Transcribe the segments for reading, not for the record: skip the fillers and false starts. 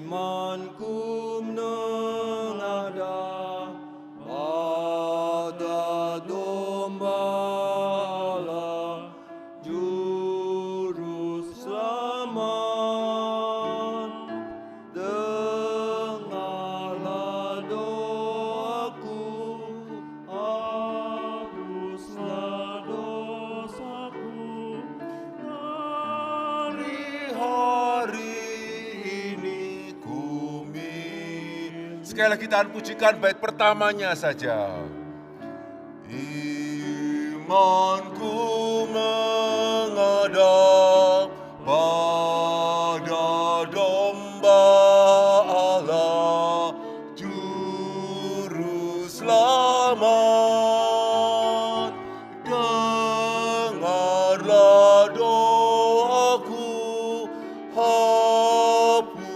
imanku menghadap pada domba Allah, Juru Selamat. Dengarlah doaku, hapuslah dosaku dari hari ini kumi. Sekali lagi kita pujikan bait pertamanya saja. Imanku menghadap pada domba Allah, Juru Selamat. Dengarlah doaku, hapuslah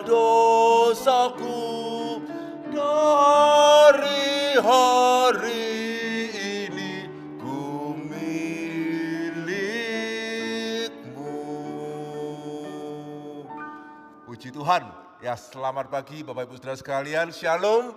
dosaku dari hari ini ku milikmu. Puji Tuhan. Ya, selamat pagi Bapak Ibu Saudara sekalian. Shalom.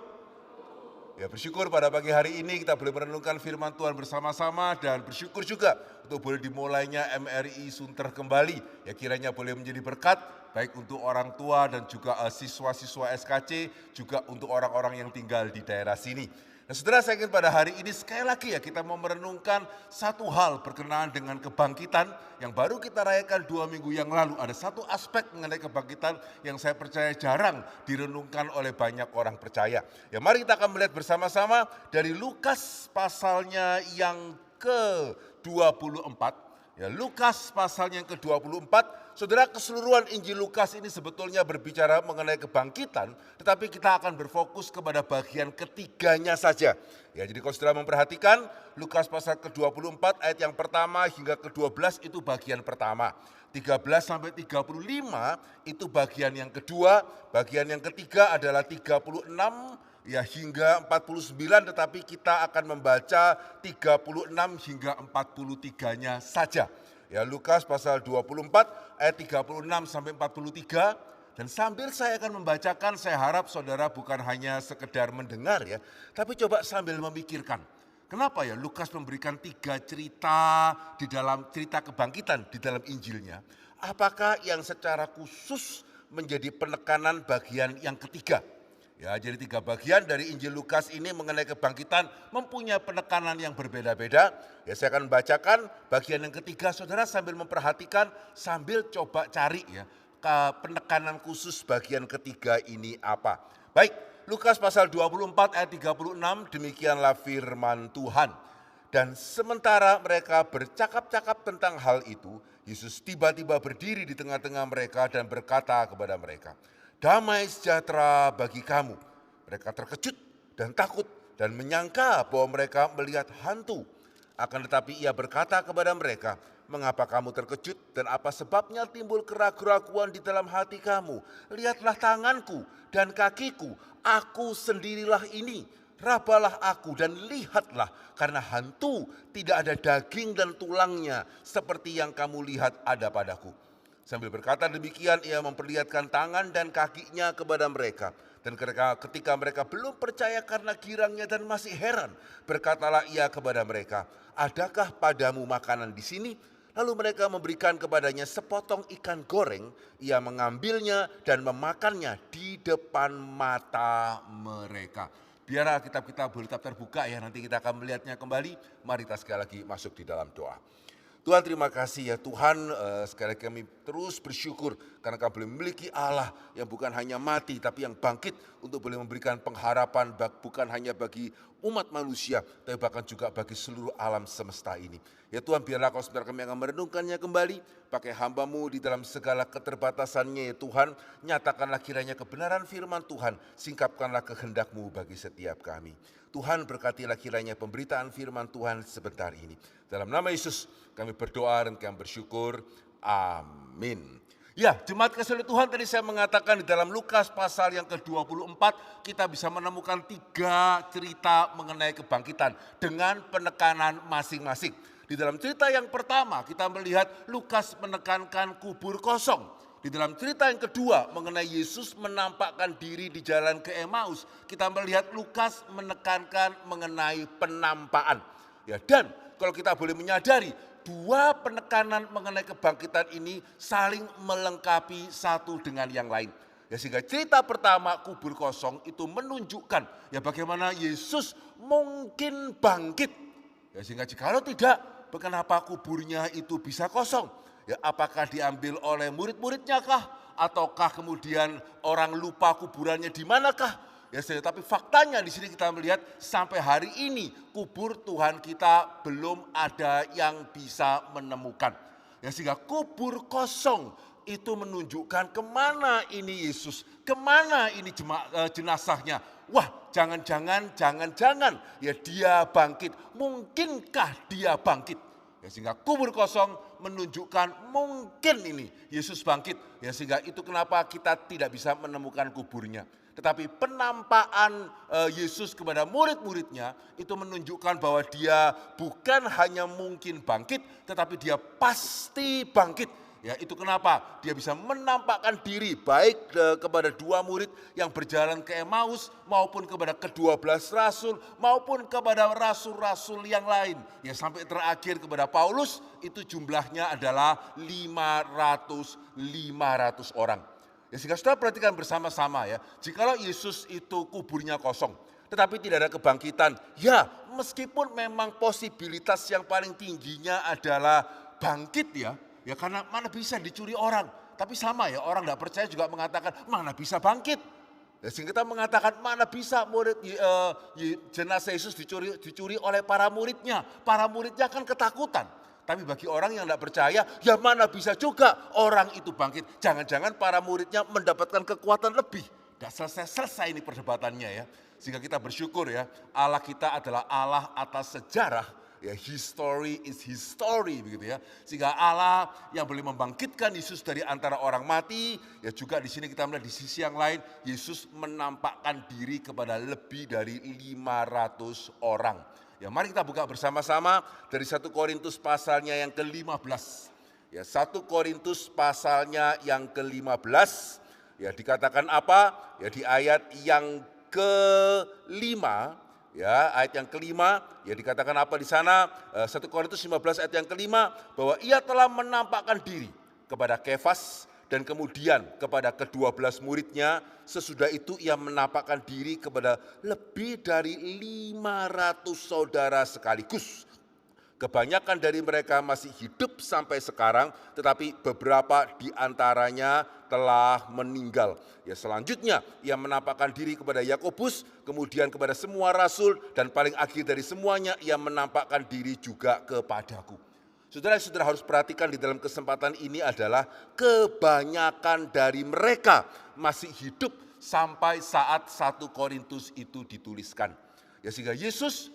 Ya, bersyukur pada pagi hari ini kita boleh merenungkan firman Tuhan bersama-sama dan bersyukur juga untuk boleh dimulainya MRI Sunter kembali. Ya, kiranya boleh menjadi berkat baik untuk orang tua dan juga siswa-siswa SKC, juga untuk orang-orang yang tinggal di daerah sini. Nah, saudara, saya ingin pada hari ini sekali lagi ya kita mau merenungkan satu hal berkenaan dengan kebangkitan yang baru kita rayakan 2 minggu yang lalu. Ada satu aspek mengenai kebangkitan yang saya percaya jarang direnungkan oleh banyak orang percaya. Ya, mari kita akan melihat bersama-sama dari Lukas pasalnya yang ke-24. Ya, Lukas pasalnya yang ke-24. Saudara, keseluruhan Injil Lukas ini sebetulnya berbicara mengenai kebangkitan, tetapi kita akan berfokus kepada bagian ketiganya saja. Ya, jadi kalau saudara memperhatikan, Lukas pasal ke-24 ayat yang pertama hingga ke-12 itu bagian pertama. 13 sampai 35 itu bagian yang kedua, bagian yang ketiga adalah 36 ya hingga 49, tetapi kita akan membaca 36 hingga 43-nya saja. Ya, Lukas pasal 24 ayat 36 sampai 43. Dan sambil saya akan membacakan, saya harap saudara bukan hanya sekedar mendengar ya, tapi coba sambil memikirkan. Kenapa ya Lukas memberikan 3 cerita di dalam cerita kebangkitan di dalam Injilnya? Apakah yang secara khusus menjadi penekanan bagian yang ketiga? Ya, jadi 3 bagian dari Injil Lukas ini mengenai kebangkitan mempunyai penekanan yang berbeda-beda. Ya, saya akan membacakan bagian yang ketiga, saudara sambil memperhatikan, sambil coba cari ya penekanan khusus bagian ketiga ini apa. Baik, Lukas pasal 24 ayat 36, demikianlah firman Tuhan. Dan sementara mereka bercakap-cakap tentang hal itu, Yesus tiba-tiba berdiri di tengah-tengah mereka dan berkata kepada mereka, "Damai sejahtera bagi kamu." Mereka terkejut dan takut dan menyangka bahwa mereka melihat hantu. Akan tetapi ia berkata kepada mereka, "Mengapa kamu terkejut dan apa sebabnya timbul keraguan-keraguan di dalam hati kamu? Lihatlah tanganku dan kakiku, aku sendirilah ini. Rabalah aku dan lihatlah, karena hantu tidak ada daging dan tulangnya seperti yang kamu lihat ada padaku." Sambil berkata demikian, ia memperlihatkan tangan dan kakinya kepada mereka. Dan ketika mereka belum percaya karena girangnya dan masih heran, berkatalah ia kepada mereka, "Adakah padamu makanan di sini?" Lalu mereka memberikan kepadanya sepotong ikan goreng. Ia mengambilnya dan memakannya di depan mata mereka. Biar kitab kita boleh tetap terbuka ya, nanti kita akan melihatnya kembali. Mari kita sekali lagi masuk di dalam doa. Tuhan, terima kasih ya Tuhan, sekali lagi kami terus bersyukur karena kami boleh memiliki Allah yang bukan hanya mati tapi yang bangkit untuk boleh memberikan pengharapan bukan hanya bagi umat manusia tapi bahkan juga bagi seluruh alam semesta ini. Ya Tuhan, biarlah kau sebentar kami akan merenungkannya kembali, pakai hamba-Mu di dalam segala keterbatasannya ya Tuhan, nyatakanlah kiranya kebenaran firman Tuhan, singkapkanlah kehendak-Mu bagi setiap kami. Tuhan, berkatilah kiranya pemberitaan firman Tuhan sebentar ini. Dalam nama Yesus kami berdoa dan kami bersyukur. Amin. Ya, jemaat kasih Tuhan, tadi saya mengatakan di dalam Lukas pasal yang ke-24 kita bisa menemukan 3 cerita mengenai kebangkitan dengan penekanan masing-masing. Di dalam cerita yang pertama kita melihat Lukas menekankan kubur kosong. di dalam cerita yang kedua mengenai Yesus menampakkan diri di jalan ke Emmaus, kita melihat Lukas menekankan mengenai penampakan. Ya, dan kalau kita boleh menyadari, dua penekanan mengenai kebangkitan ini saling melengkapi satu dengan yang lain. Ya, sehingga cerita pertama kubur kosong itu menunjukkan ya bagaimana Yesus mungkin bangkit. Ya, sehingga jikalau tidak, kenapa kuburnya itu bisa kosong? Ya, apakah diambil oleh murid-muridnya kah? Ataukah kemudian orang lupa kuburannya di manakah? Ya, tapi faktanya di sini kita melihat sampai hari ini kubur Tuhan kita belum ada yang bisa menemukan. Ya, sehingga kubur kosong itu menunjukkan kemana ini Yesus, kemana ini jenazahnya. Wah, jangan-jangan ya dia bangkit. Mungkinkah dia bangkit? Ya, sehingga kubur kosong menunjukkan mungkin ini Yesus bangkit. Ya, sehingga itu kenapa kita tidak bisa menemukan kuburnya. Tetapi penampakan Yesus kepada murid-muridnya itu menunjukkan bahwa dia bukan hanya mungkin bangkit, tetapi dia pasti bangkit. Ya, itu kenapa dia bisa menampakkan diri baik kepada dua murid yang berjalan ke Emmaus maupun kepada ke-12 rasul maupun kepada rasul-rasul yang lain. Ya, sampai terakhir kepada Paulus itu jumlahnya adalah 500 orang. Ya, sehingga saudara perhatikan bersama-sama ya, jikalau Yesus itu kuburnya kosong tetapi tidak ada kebangkitan, ya meskipun memang posibilitas yang paling tingginya adalah bangkit ya. Ya, karena mana bisa dicuri orang. Tapi sama ya, orang tidak percaya juga mengatakan mana bisa bangkit. Ya, sehingga kita mengatakan mana bisa jenazah Yesus dicuri oleh para muridnya. Para muridnya kan ketakutan. Tapi bagi orang yang tidak percaya, ya mana bisa juga orang itu bangkit. Jangan-jangan para muridnya mendapatkan kekuatan lebih. Tidak selesai ini perdebatannya ya. Sehingga kita bersyukur ya, Allah kita adalah Allah atas sejarah. Ya, history is history begitu ya. Sehingga Allah yang boleh membangkitkan Yesus dari antara orang mati, ya juga di sini kita melihat di sisi yang lain Yesus menampakkan diri kepada lebih dari 500 orang. Ya, mari kita buka bersama-sama dari 1 Korintus pasalnya yang ke-15. Ya, 1 Korintus pasalnya yang ke-15. Ya, dikatakan apa? Ya, di ayat yang ke-5. Ya, ayat yang kelima, ya dikatakan apa di sana? 1 Korintus 15 ayat yang kelima, bahwa ia telah menampakkan diri kepada Kefas dan kemudian kepada ke-12 muridnya. Sesudah itu ia menampakkan diri kepada lebih dari 500 saudara sekaligus. Kebanyakan dari mereka masih hidup sampai sekarang, tetapi beberapa di antaranya telah meninggal. Ya, selanjutnya ia menampakkan diri kepada Yakobus, kemudian kepada semua rasul, dan paling akhir dari semuanya ia menampakkan diri juga kepadaku. Saudara-saudara harus perhatikan di dalam kesempatan ini adalah kebanyakan dari mereka masih hidup sampai saat 1 Korintus itu dituliskan. Ya, sehingga Yesus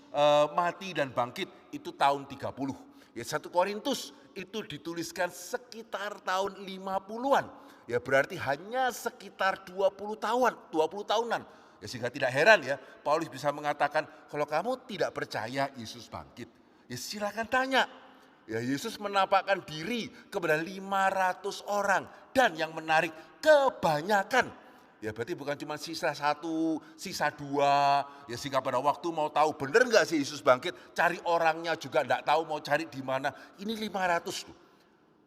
mati dan bangkit itu tahun 30. Ya, 1 Korintus itu dituliskan sekitar tahun 50-an. Ya, berarti hanya sekitar 20 tahunan. Ya, sehingga tidak heran ya, Paulus bisa mengatakan kalau kamu tidak percaya Yesus bangkit, ya silakan tanya. Ya, Yesus menampakkan diri kepada 500 orang dan yang menarik kebanyakan. Ya, berarti bukan cuma sisa 1, sisa 2. Ya, sehingga pada waktu mau tahu benar enggak sih Yesus bangkit, cari orangnya juga enggak tahu mau cari di mana. Ini 500 tuh.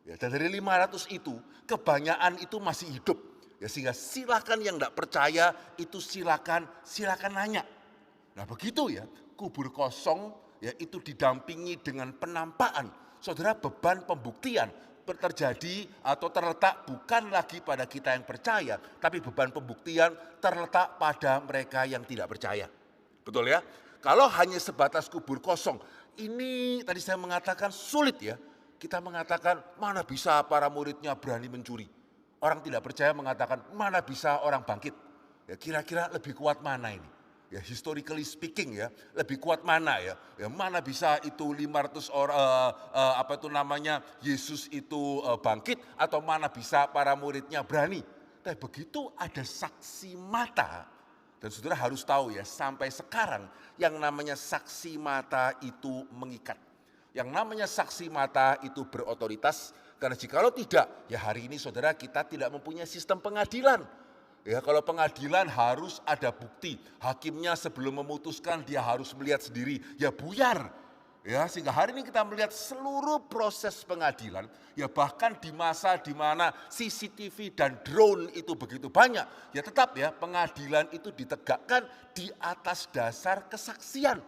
Ya, dan dari 500 itu kebanyakan itu masih hidup. Ya, sehingga silakan yang enggak percaya itu silakan nanya. Nah, begitu ya, kubur kosong ya itu didampingi dengan penampakan. Saudara, beban pembuktian terjadi atau terletak bukan lagi pada kita yang percaya, tapi beban pembuktian terletak pada mereka yang tidak percaya. Betul ya? Kalau hanya sebatas kubur kosong, ini tadi saya mengatakan sulit ya. Kita mengatakan mana bisa para muridnya berani mencuri. Orang tidak percaya mengatakan mana bisa orang bangkit. Ya, kira-kira lebih kuat mana ini? Ya, historically speaking ya, lebih kuat mana ya? Ya, mana bisa itu 500 orang Yesus itu bangkit, atau mana bisa para muridnya berani? Tapi begitu ada saksi mata, dan saudara harus tahu ya, sampai sekarang yang namanya saksi mata itu mengikat. Yang namanya saksi mata itu berotoritas, Karena jikalau tidak, ya hari ini saudara kita tidak mempunyai sistem pengadilan. Ya kalau pengadilan harus ada bukti, hakimnya sebelum memutuskan dia harus melihat sendiri, ya buyar. Ya, sehingga hari ini kita melihat seluruh proses pengadilan, ya bahkan di masa di mana CCTV dan drone itu begitu banyak, ya tetap ya pengadilan itu ditegakkan di atas dasar kesaksian.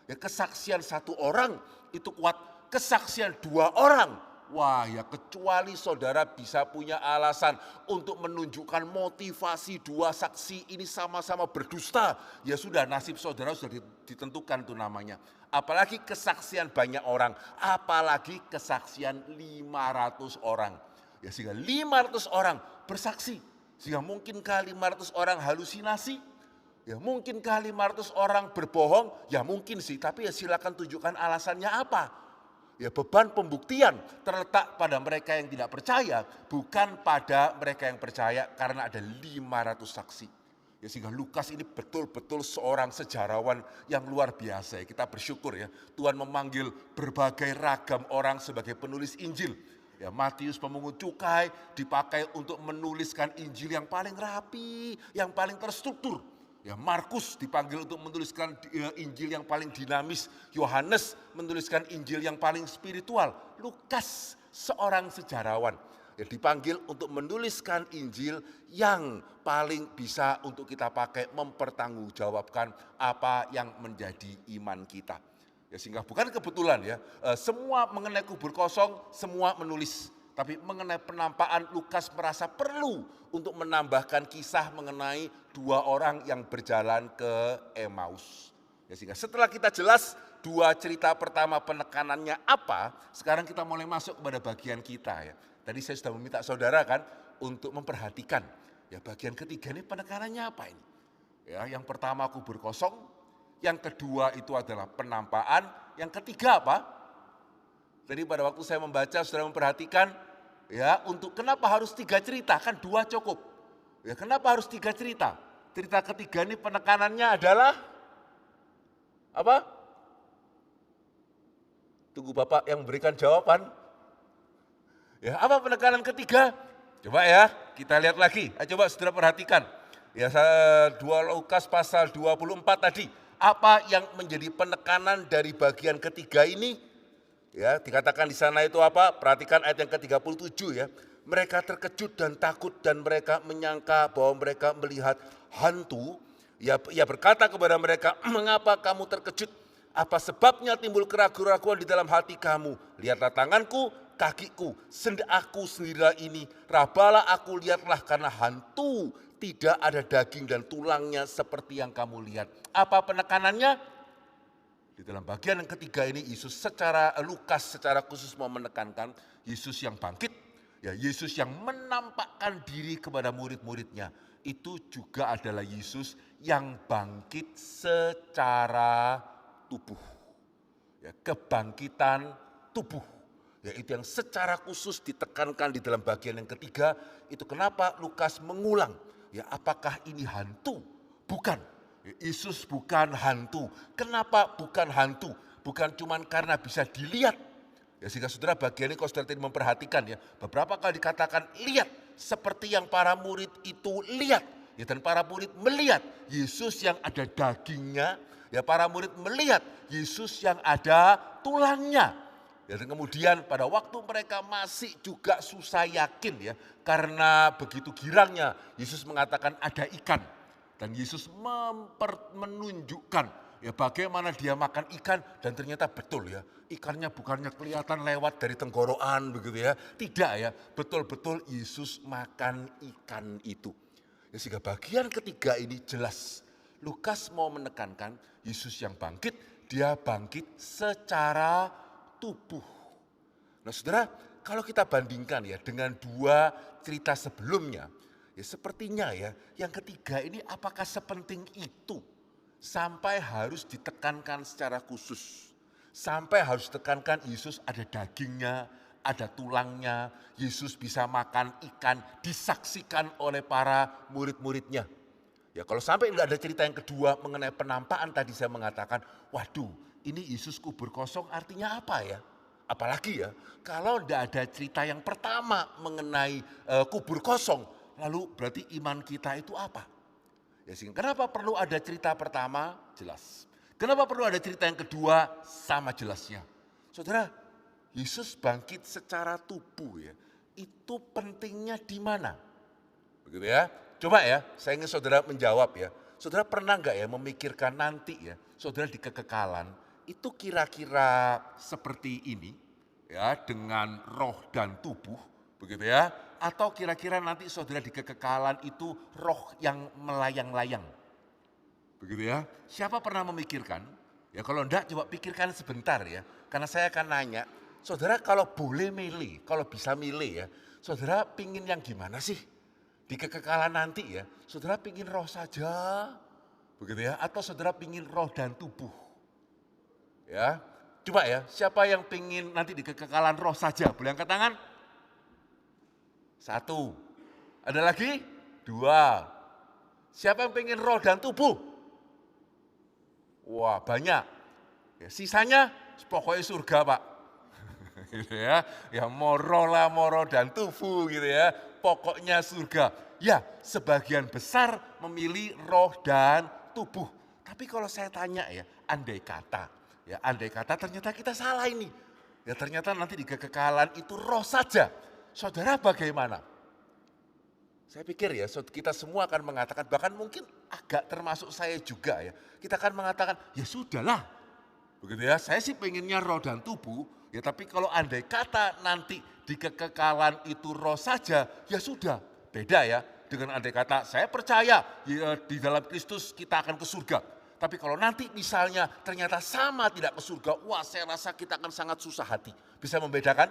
Ya kesaksian satu orang itu kuat, kesaksian dua orang. Wah ya kecuali saudara bisa punya alasan untuk menunjukkan motivasi dua saksi ini sama-sama berdusta. Ya sudah nasib saudara sudah ditentukan tuh namanya. Apalagi kesaksian banyak orang, apalagi kesaksian 500 orang. Ya sehingga 500 orang bersaksi, sehingga mungkinkah 500 orang halusinasi? Ya mungkinkah 500 orang berbohong? Ya mungkin sih, tapi ya silakan tunjukkan alasannya apa. Ya beban pembuktian terletak pada mereka yang tidak percaya, bukan pada mereka yang percaya karena ada 500 saksi. Ya sehingga Lukas ini betul-betul seorang sejarawan yang luar biasa. Ya, kita bersyukur ya Tuhan memanggil berbagai ragam orang sebagai penulis Injil. Ya Matius pemungut cukai dipakai untuk menuliskan Injil yang paling rapi, yang paling terstruktur. Ya Markus dipanggil untuk menuliskan Injil yang paling dinamis, Yohanes menuliskan Injil yang paling spiritual, Lukas seorang sejarawan yang dipanggil untuk menuliskan Injil yang paling bisa untuk kita pakai mempertanggungjawabkan apa yang menjadi iman kita. Ya sehingga bukan kebetulan ya, semua mengenai kubur kosong semua menulis. Tapi mengenai penampakan Lukas merasa perlu untuk menambahkan kisah mengenai dua orang yang berjalan ke Emmaus. Ya, sehingga setelah kita jelas dua cerita pertama penekanannya apa, sekarang kita mulai masuk kepada bagian kita ya. Tadi saya sudah meminta saudara kan untuk memperhatikan ya bagian ketiga ini penekanannya apa ini. Ya, yang pertama kubur kosong, yang kedua itu adalah penampakan, yang ketiga apa? Tadi pada waktu saya membaca, saudara memperhatikan, ya untuk kenapa harus 3 cerita, kan 2 cukup. Ya kenapa harus 3 cerita? Cerita ketiga ini penekanannya adalah, apa? Tunggu Bapak yang memberikan jawaban. Ya apa penekanan ketiga? Coba ya, kita lihat lagi. Coba saudara perhatikan. Ya 2 Lukas pasal 24 tadi. Apa yang menjadi penekanan dari bagian ketiga ini? Ya, dikatakan di sana itu apa? Perhatikan ayat yang ke-37 ya. Mereka terkejut dan takut dan mereka menyangka bahwa mereka melihat hantu. Ia berkata kepada mereka, "Mengapa kamu terkejut? Apa sebabnya timbul keraguan-keraguan di dalam hati kamu? Lihatlah tanganku, kakiku, aku sendirilah ini. Rabalah aku, lihatlah karena hantu tidak ada daging dan tulangnya seperti yang kamu lihat." Apa penekanannya? Di dalam bagian yang ketiga ini Lukas secara khusus mau menekankan Yesus yang bangkit, ya Yesus yang menampakkan diri kepada murid-muridnya. Itu juga adalah Yesus yang bangkit secara tubuh. Ya, kebangkitan tubuh. Ya, itu yang secara khusus ditekankan di dalam bagian yang ketiga. Itu kenapa Lukas mengulang. Ya, apakah ini hantu? Bukan. Yesus bukan hantu. Kenapa bukan hantu? Bukan cuma karena bisa dilihat. Ya sehingga saudara bagian ini kalau saudara tadi memperhatikan ya. Beberapa kali dikatakan lihat. Seperti yang para murid itu lihat. Ya, dan para murid melihat Yesus yang ada dagingnya. Ya para murid melihat Yesus yang ada tulangnya. Ya, dan kemudian pada waktu mereka masih juga susah yakin ya. Karena begitu girangnya Yesus mengatakan ada ikan. Dan Yesus menunjukkan ya bagaimana dia makan ikan dan ternyata betul ya. Ikannya bukannya kelihatan lewat dari tenggorokan begitu ya. Tidak ya, betul-betul Yesus makan ikan itu. Ya, sehingga bagian ketiga ini jelas. Lukas mau menekankan Yesus yang bangkit, dia bangkit secara tubuh. Nah saudara, kalau kita bandingkan ya dengan 2 cerita sebelumnya. Ya sepertinya ya, yang ketiga ini apakah sepenting itu sampai harus ditekankan secara khusus. Sampai harus ditekankan Yesus ada dagingnya, ada tulangnya, Yesus bisa makan ikan, disaksikan oleh para murid-muridnya. Ya kalau sampai tidak ada cerita yang kedua mengenai penampakan tadi saya mengatakan, waduh ini Yesus kubur kosong artinya apa ya? Apalagi ya, kalau tidak ada cerita yang pertama mengenai kubur kosong, lalu berarti iman kita itu apa? Ya, kenapa perlu ada cerita pertama? Jelas. Kenapa perlu ada cerita yang kedua? Sama jelasnya. Saudara, Yesus bangkit secara tubuh ya. Itu pentingnya di mana? Begitu ya. Coba ya, saya ingin saudara menjawab ya. Saudara pernah nggak ya memikirkan nanti ya, saudara di kekekalan itu kira-kira seperti ini ya, dengan roh dan tubuh, begitu ya? Atau kira-kira nanti saudara di kekekalan itu roh yang melayang-layang, begitu ya? Siapa pernah memikirkan? Ya kalau enggak coba pikirkan sebentar ya, karena saya akan nanya, saudara kalau boleh milih, kalau bisa milih ya, saudara pingin yang gimana sih? Di kekekalan nanti ya, saudara pingin roh saja, begitu ya? Atau saudara pingin roh dan tubuh? Ya, coba ya, siapa yang pingin nanti di kekekalan roh saja? Boleh angkat tangan? 1. Ada lagi? 2. Siapa yang pingin roh dan tubuh? Wah, banyak. Ya, sisanya pokoknya surga, Pak. Gitu ya, ya mau roh lah, mau roh dan tubuh gitu ya, pokoknya surga. Ya, sebagian besar memilih roh dan tubuh. Tapi kalau saya tanya ya, andai kata ternyata kita salah ini. Ya ternyata nanti di kekekalan itu roh saja. Saudara bagaimana? Saya pikir ya kita semua akan mengatakan, bahkan mungkin agak termasuk saya juga ya. Kita akan mengatakan, ya sudahlah. Begitu ya, saya sih pengennya roh dan tubuh. Ya tapi kalau andai kata nanti di kekekalan itu roh saja, ya sudah. Beda ya dengan andai kata saya percaya ya, di dalam Kristus kita akan ke surga. Tapi kalau nanti misalnya ternyata sama tidak ke surga, wah saya rasa kita akan sangat susah hati. Bisa membedakan?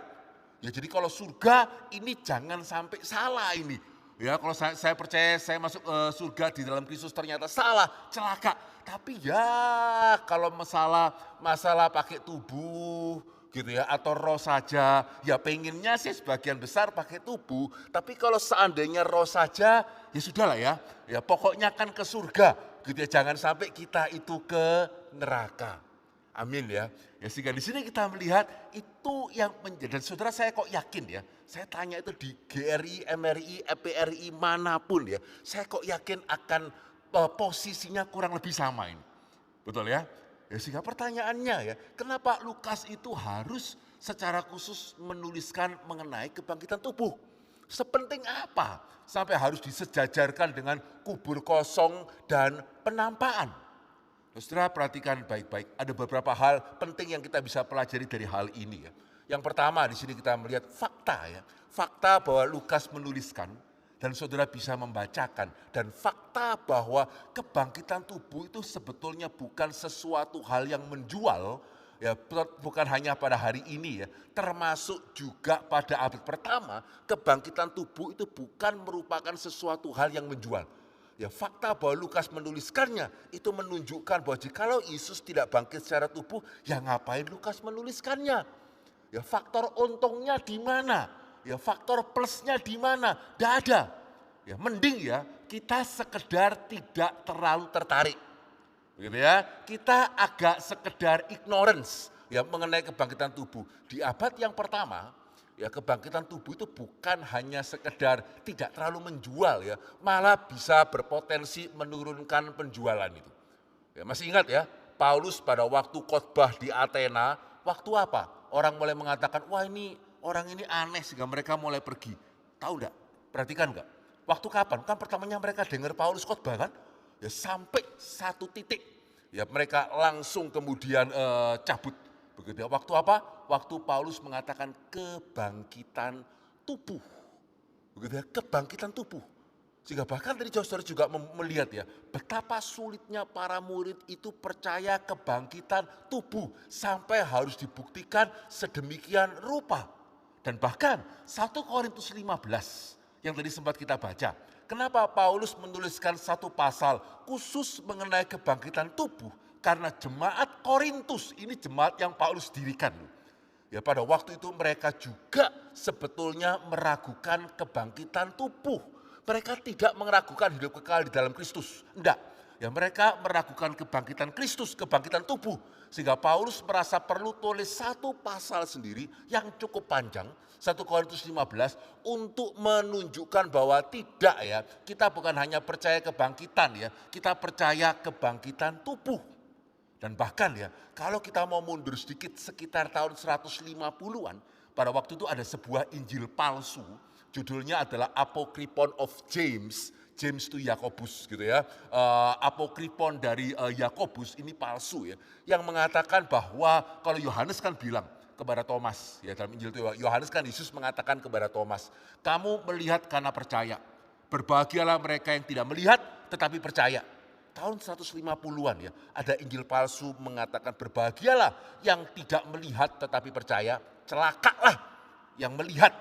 Ya jadi kalau surga ini jangan sampai salah ini. Ya kalau saya percaya saya masuk surga di dalam Kristus ternyata salah, celaka. Tapi ya kalau masalah pakai tubuh gitu ya atau roh saja, ya pengennya sih sebagian besar pakai tubuh. Tapi kalau seandainya roh saja, ya sudahlah ya. Ya pokoknya kan ke surga gitu ya, jangan sampai kita itu ke neraka. Amin ya. Ya sehingga di sini kita melihat itu yang menjadi, dan saudara saya kok yakin ya, saya tanya itu di GRI, MRI, EPRI manapun ya, saya kok yakin akan posisinya kurang lebih sama ini. Betul ya? Ya sehingga pertanyaannya ya, kenapa Lukas itu harus secara khusus menuliskan mengenai kebangkitan tubuh? Sepenting apa sampai harus disejajarkan dengan kubur kosong dan penampaan? Saudara perhatikan baik-baik, ada beberapa hal penting yang kita bisa pelajari dari hal ini ya. Yang pertama di sini kita melihat fakta ya, fakta bahwa Lukas menuliskan dan saudara bisa membacakan, dan fakta bahwa kebangkitan tubuh itu sebetulnya bukan sesuatu hal yang menjual ya, bukan hanya pada hari ini ya, termasuk juga pada abad pertama kebangkitan tubuh itu bukan merupakan sesuatu hal yang menjual. Ya fakta bahwa Lukas menuliskannya itu menunjukkan bahwa jikalau Yesus tidak bangkit secara tubuh, ya ngapain Lukas menuliskannya? Ya faktor untungnya di mana? Ya faktor plusnya di mana? Tidak ada. Ya mending ya kita sekedar tidak terlalu tertarik. Begitu ya, kita agak sekedar ignorance ya mengenai kebangkitan tubuh. Di abad yang pertama, ya kebangkitan tubuh itu bukan hanya sekedar tidak terlalu menjual ya, malah bisa berpotensi menurunkan penjualan itu. Ya, masih ingat ya, Paulus pada waktu khotbah di Athena, waktu apa? Orang mulai mengatakan, wah ini orang ini aneh sehingga mereka mulai pergi. Tahu enggak? Perhatikan enggak? Waktu kapan? Kan pertamanya mereka dengar Paulus khotbah kan? Ya sampai satu titik, ya mereka langsung kemudian cabut. Begitu. Waktu apa? Waktu Paulus mengatakan kebangkitan tubuh. Begitu ya, kebangkitan tubuh. Sehingga bahkan tadi saudara juga melihat ya, betapa sulitnya para murid itu percaya kebangkitan tubuh sampai harus dibuktikan sedemikian rupa. Dan bahkan 1 Korintus 15 yang tadi sempat kita baca. Kenapa Paulus menuliskan satu pasal khusus mengenai kebangkitan tubuh? Karena jemaat Korintus ini jemaat yang Paulus dirikan. Ya pada waktu itu mereka juga sebetulnya meragukan kebangkitan tubuh. Mereka tidak meragukan hidup kekal di dalam Kristus. Enggak. Ya mereka meragukan kebangkitan Kristus, kebangkitan tubuh. Sehingga Paulus merasa perlu tulis satu pasal sendiri yang cukup panjang, 1 Korintus 15, untuk menunjukkan bahwa tidak ya, kita bukan hanya percaya kebangkitan ya, kita percaya kebangkitan tubuh. Dan bahkan ya, kalau kita mau mundur sedikit sekitar tahun 150-an, pada waktu itu ada sebuah Injil palsu, judulnya adalah Apokryphon of James. James itu Yakobus gitu ya. Apokryphon dari Yakobus ini palsu ya. Yang mengatakan bahwa kalau Yohanes kan bilang kepada Thomas, ya dalam Injil itu Yohanes kan Yesus mengatakan kepada Thomas, kamu melihat karena percaya. Berbahagialah mereka yang tidak melihat tetapi percaya. Tahun 150-an ya, ada Injil palsu mengatakan berbahagialah yang tidak melihat tetapi percaya, celakalah yang melihat,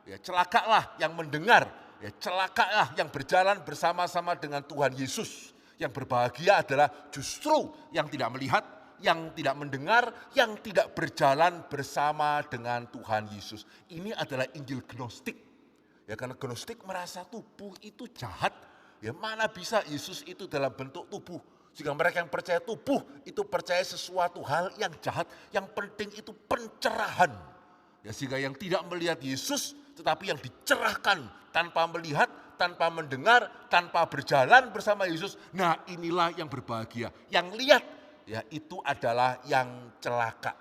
ya celakalah yang mendengar, ya celakalah yang berjalan bersama-sama dengan Tuhan Yesus. Yang berbahagia adalah justru yang tidak melihat, yang tidak mendengar, yang tidak berjalan bersama dengan Tuhan Yesus. Ini adalah Injil Gnostik. Ya karena Gnostik merasa tubuh itu jahat. Ya mana bisa Yesus itu dalam bentuk tubuh. Jika mereka yang percaya tubuh itu percaya sesuatu hal yang jahat. Yang penting itu pencerahan. Ya sehingga yang tidak melihat Yesus tetapi yang dicerahkan tanpa melihat, tanpa mendengar, tanpa berjalan bersama Yesus. Nah inilah yang berbahagia. Yang lihat ya itu adalah yang celaka.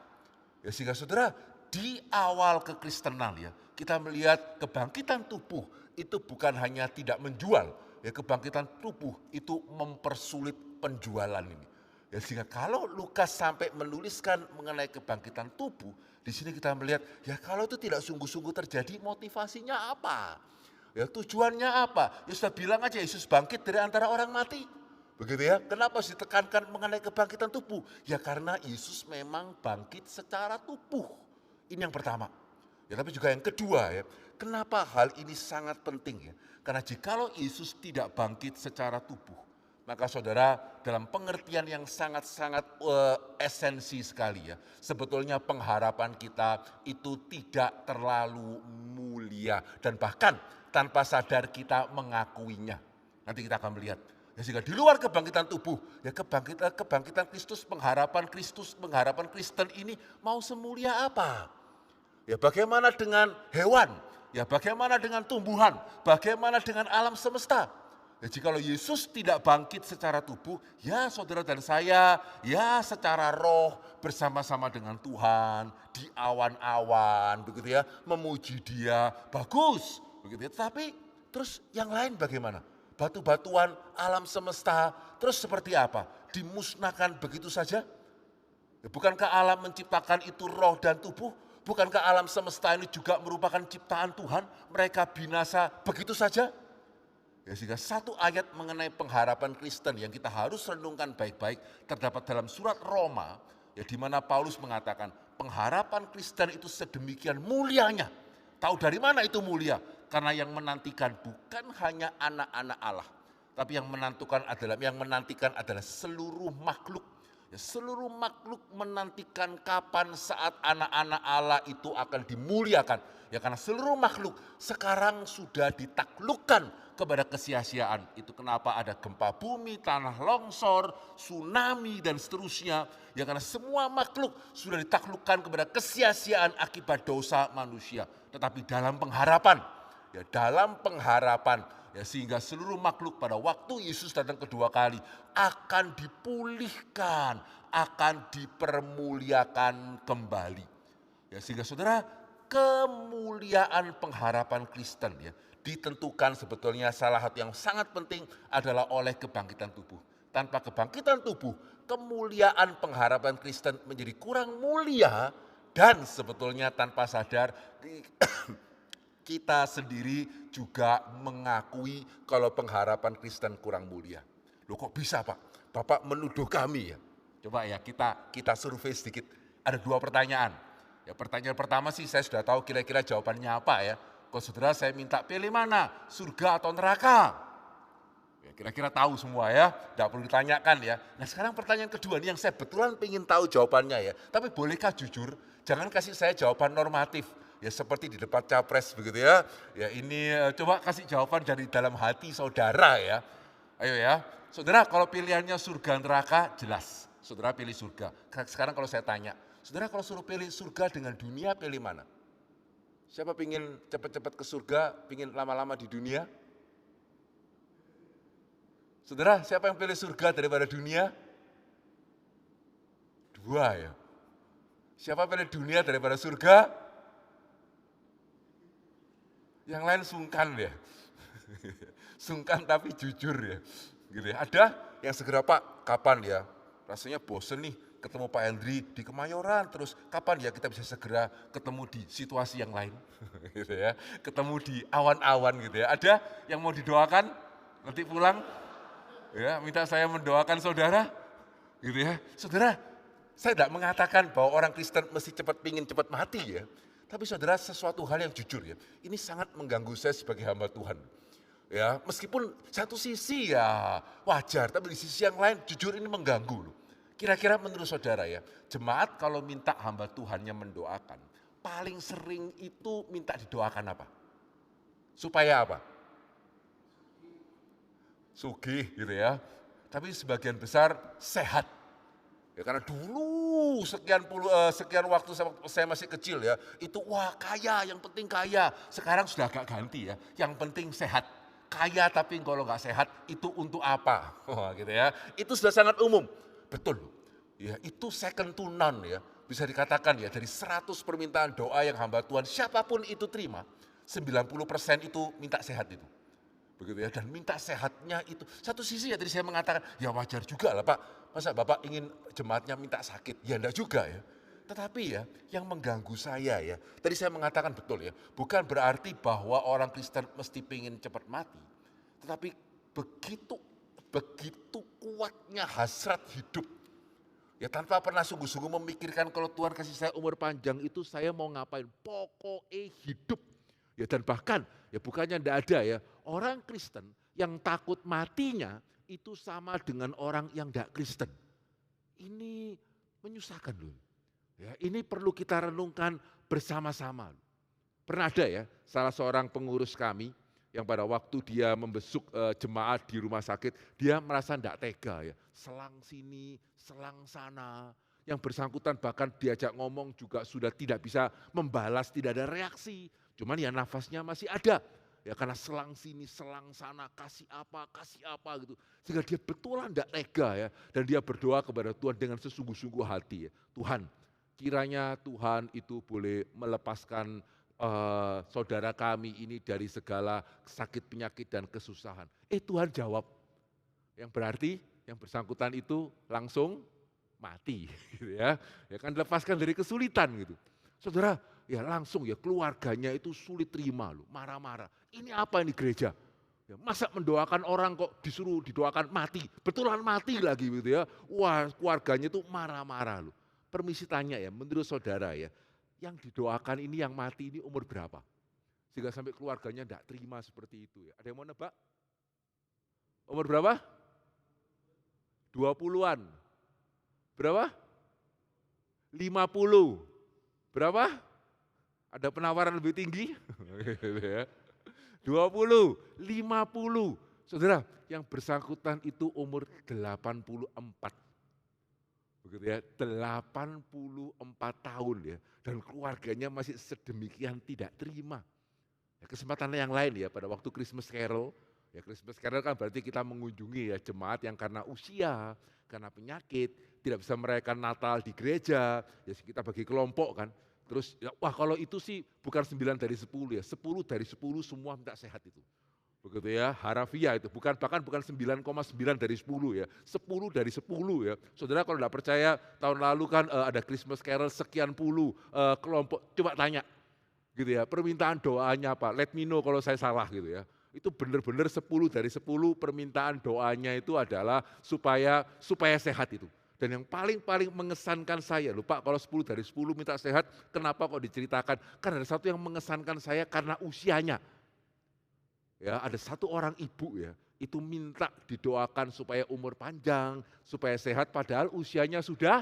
Ya sehingga saudara di awal kekristenan ya kita melihat kebangkitan tubuh itu bukan hanya tidak menjual. Ya kebangkitan tubuh itu mempersulit penjualan ini. Ya sehingga kalau Lukas sampai menuliskan mengenai kebangkitan tubuh, di sini kita melihat ya kalau itu tidak sungguh-sungguh terjadi motivasinya apa? Ya tujuannya apa? Ya sudah bilang aja Yesus bangkit dari antara orang mati. Begitu ya. Kenapa harus ditekankan mengenai kebangkitan tubuh? Ya karena Yesus memang bangkit secara tubuh. Ini yang pertama. Ya tapi juga yang kedua ya. Kenapa hal ini sangat penting ya? Karena jikalau Yesus tidak bangkit secara tubuh, maka saudara dalam pengertian yang sangat-sangat esensi sekali ya. Sebetulnya pengharapan kita itu tidak terlalu mulia. Dan bahkan tanpa sadar kita mengakuinya. Nanti kita akan melihat. Ya, sehingga di luar kebangkitan tubuh, ya kebangkitan Kristus, pengharapan Kristen ini mau semulia apa? Ya bagaimana dengan hewan? Ya bagaimana dengan tumbuhan? Bagaimana dengan alam semesta? Ya jikalau Yesus tidak bangkit secara tubuh, ya saudara dan saya, ya secara roh bersama-sama dengan Tuhan, di awan-awan, begitu ya, memuji Dia, bagus, begitu ya. Tetapi terus yang lain bagaimana? Batu-batuan alam semesta, terus seperti apa? Dimusnahkan begitu saja? Ya, bukankah alam menciptakan itu roh dan tubuh? Bukankah alam semesta ini juga merupakan ciptaan Tuhan? Mereka binasa begitu saja? Ya, sehingga satu ayat mengenai pengharapan Kristen yang kita harus renungkan baik-baik terdapat dalam surat Roma, ya di mana Paulus mengatakan pengharapan Kristen itu sedemikian mulianya. Tahu dari mana itu mulia? Karena yang menantikan bukan hanya anak-anak Allah, tapi yang menantikan adalah seluruh makhluk. Ya, seluruh makhluk menantikan kapan saat anak-anak Allah itu akan dimuliakan. Ya karena seluruh makhluk sekarang sudah ditaklukkan kepada kesia-siaan. Itu kenapa ada gempa bumi, tanah longsor, tsunami dan seterusnya. Ya karena semua makhluk sudah ditaklukkan kepada kesia-siaan akibat dosa manusia. Tetapi dalam pengharapan, ya sehingga seluruh makhluk pada waktu Yesus datang kedua kali akan dipulihkan, akan dipermuliakan kembali. Ya sehingga saudara, kemuliaan pengharapan Kristen ya ditentukan sebetulnya salah satu yang sangat penting adalah oleh kebangkitan tubuh. Tanpa kebangkitan tubuh, kemuliaan pengharapan Kristen menjadi kurang mulia dan sebetulnya tanpa sadar kita sendiri juga mengakui kalau pengharapan Kristen kurang mulia. Loh kok bisa Pak? Bapak menuduh kami ya. Coba ya kita survei sedikit. Ada 2 pertanyaan. Ya pertanyaan pertama sih saya sudah tahu kira-kira jawabannya apa ya. Kalau saudara saya minta pilih mana? Surga atau neraka? Ya, kira-kira tahu semua ya. Tidak perlu ditanyakan ya. Nah sekarang pertanyaan kedua nih yang saya betulan ingin tahu jawabannya ya. Tapi bolehkah jujur? Jangan kasih saya jawaban normatif. Ya seperti di debat capres begitu ya. Ya ini coba kasih jawaban dari dalam hati saudara ya. Ayo ya. Saudara kalau pilihannya surga neraka jelas, saudara pilih surga. Sekarang kalau saya tanya, saudara kalau suruh pilih surga dengan dunia pilih mana? Siapa pingin cepat-cepat ke surga, pingin lama-lama di dunia? Saudara, siapa yang pilih surga daripada dunia? Dua ya. Siapa pilih dunia daripada surga? Yang lain sungkan ya. Sungkan tapi jujur ya. Gitu ya. Ada yang segera Pak, kapan ya? Rasanya bosen nih ketemu Pak Hendri di Kemayoran, terus kapan ya kita bisa segera ketemu di situasi yang lain? Gitu ya. Ketemu di awan-awan gitu ya. Ada yang mau didoakan nanti pulang? Ya, minta saya mendoakan saudara, gitu ya. Saudara, saya tidak mengatakan bahwa orang Kristen mesti pingin cepat mati ya. Tapi saudara, sesuatu hal yang jujur ya, ini sangat mengganggu saya sebagai hamba Tuhan. Ya, meskipun satu sisi ya wajar, tapi di sisi yang lain jujur ini mengganggu loh. Kira-kira menurut saudara ya, jemaat kalau minta hamba Tuhannya mendoakan, paling sering itu minta didoakan apa? Supaya apa? Sugih gitu ya, tapi sebagian besar sehat. Ya karena dulu sekian waktu saya masih kecil ya, itu wah kaya, yang penting kaya. Sekarang sudah agak ganti ya, yang penting sehat. Kaya tapi kalau nggak sehat itu untuk apa? Wah, gitu ya. Itu sudah sangat umum. Betul. Ya, itu second to none ya. Bisa dikatakan ya dari 100 permintaan doa yang hamba Tuhan siapapun itu terima, 90% itu minta sehat itu. Begitu ya, dan minta sehatnya itu. Satu sisi ya tadi saya mengatakan, ya wajar juga lah Pak, masa Bapak ingin jemaatnya minta sakit? Ya enggak juga ya. Tetapi ya, yang mengganggu saya ya, tadi saya mengatakan betul ya, bukan berarti bahwa orang Kristen mesti pengen cepat mati. Tetapi begitu kuatnya hasrat hidup. Ya tanpa pernah sungguh-sungguh memikirkan kalau Tuhan kasih saya umur panjang itu saya mau ngapain, pokoknya hidup. Ya dan bahkan ya bukannya enggak ada ya, orang Kristen yang takut matinya itu sama dengan orang yang enggak Kristen. Ini menyusahkan loh. Ya, ini perlu kita renungkan bersama-sama. Pernah ada ya salah seorang pengurus kami yang pada waktu dia membesuk jemaat di rumah sakit, dia merasa enggak tega ya. Selang sini, selang sana. Yang bersangkutan bahkan diajak ngomong juga sudah tidak bisa membalas, tidak ada reaksi. Cuman ya nafasnya masih ada. Ya karena selang sini, selang sana, kasih apa gitu. Sehingga dia betulan tidak tega ya. Dan dia berdoa kepada Tuhan dengan sesungguh-sungguh hati ya. Tuhan, kiranya Tuhan itu boleh melepaskan saudara kami ini dari segala sakit, penyakit dan kesusahan. Tuhan jawab. Yang berarti yang bersangkutan itu langsung mati gitu ya. Ya kan dilepaskan dari kesulitan gitu. Saudara, ya langsung ya keluarganya itu sulit terima loh, marah-marah. Ini apa ini gereja? Ya, masa mendoakan orang kok disuruh didoakan mati, betulan mati lagi gitu ya. Wah keluarganya itu marah-marah loh. Permisi tanya ya, menurut saudara ya, yang didoakan ini yang mati ini umur berapa? Sehingga sampai keluarganya tidak terima seperti itu ya. Ada yang mau nebak? Umur berapa? 20-an. Berapa? 50. Berapa? Ada penawaran lebih tinggi? 20, 50. Saudara, yang bersangkutan itu umur 84. Begitu ya, 84 tahun ya. Dan keluarganya masih sedemikian tidak terima. Ya, kesempatan yang lain ya, pada waktu Christmas Carol. Ya Christmas Carol kan berarti kita mengunjungi ya jemaat yang karena usia, karena penyakit, tidak bisa merayakan Natal di gereja. Ya kita bagi kelompok kan. Terus, ya, wah kalau itu sih bukan 9 dari 10 ya, 10 dari 10 semua minta sehat itu. Begitu ya, harafiah itu, bahkan bukan 9,9 dari 10 ya, 10 dari 10 ya. Saudara kalau tidak percaya, tahun lalu kan ada Christmas Carol sekian puluh kelompok, coba tanya gitu ya, permintaan doanya apa, let me know kalau saya salah gitu ya. Itu benar-benar 10 dari 10 permintaan doanya itu adalah supaya sehat itu. Dan yang paling mengesankan saya, lupa kalau 10 dari 10 minta sehat, kenapa kok diceritakan? Karena ada satu yang mengesankan saya karena usianya. Ya, ada satu orang ibu ya, itu minta didoakan supaya umur panjang, supaya sehat, padahal usianya sudah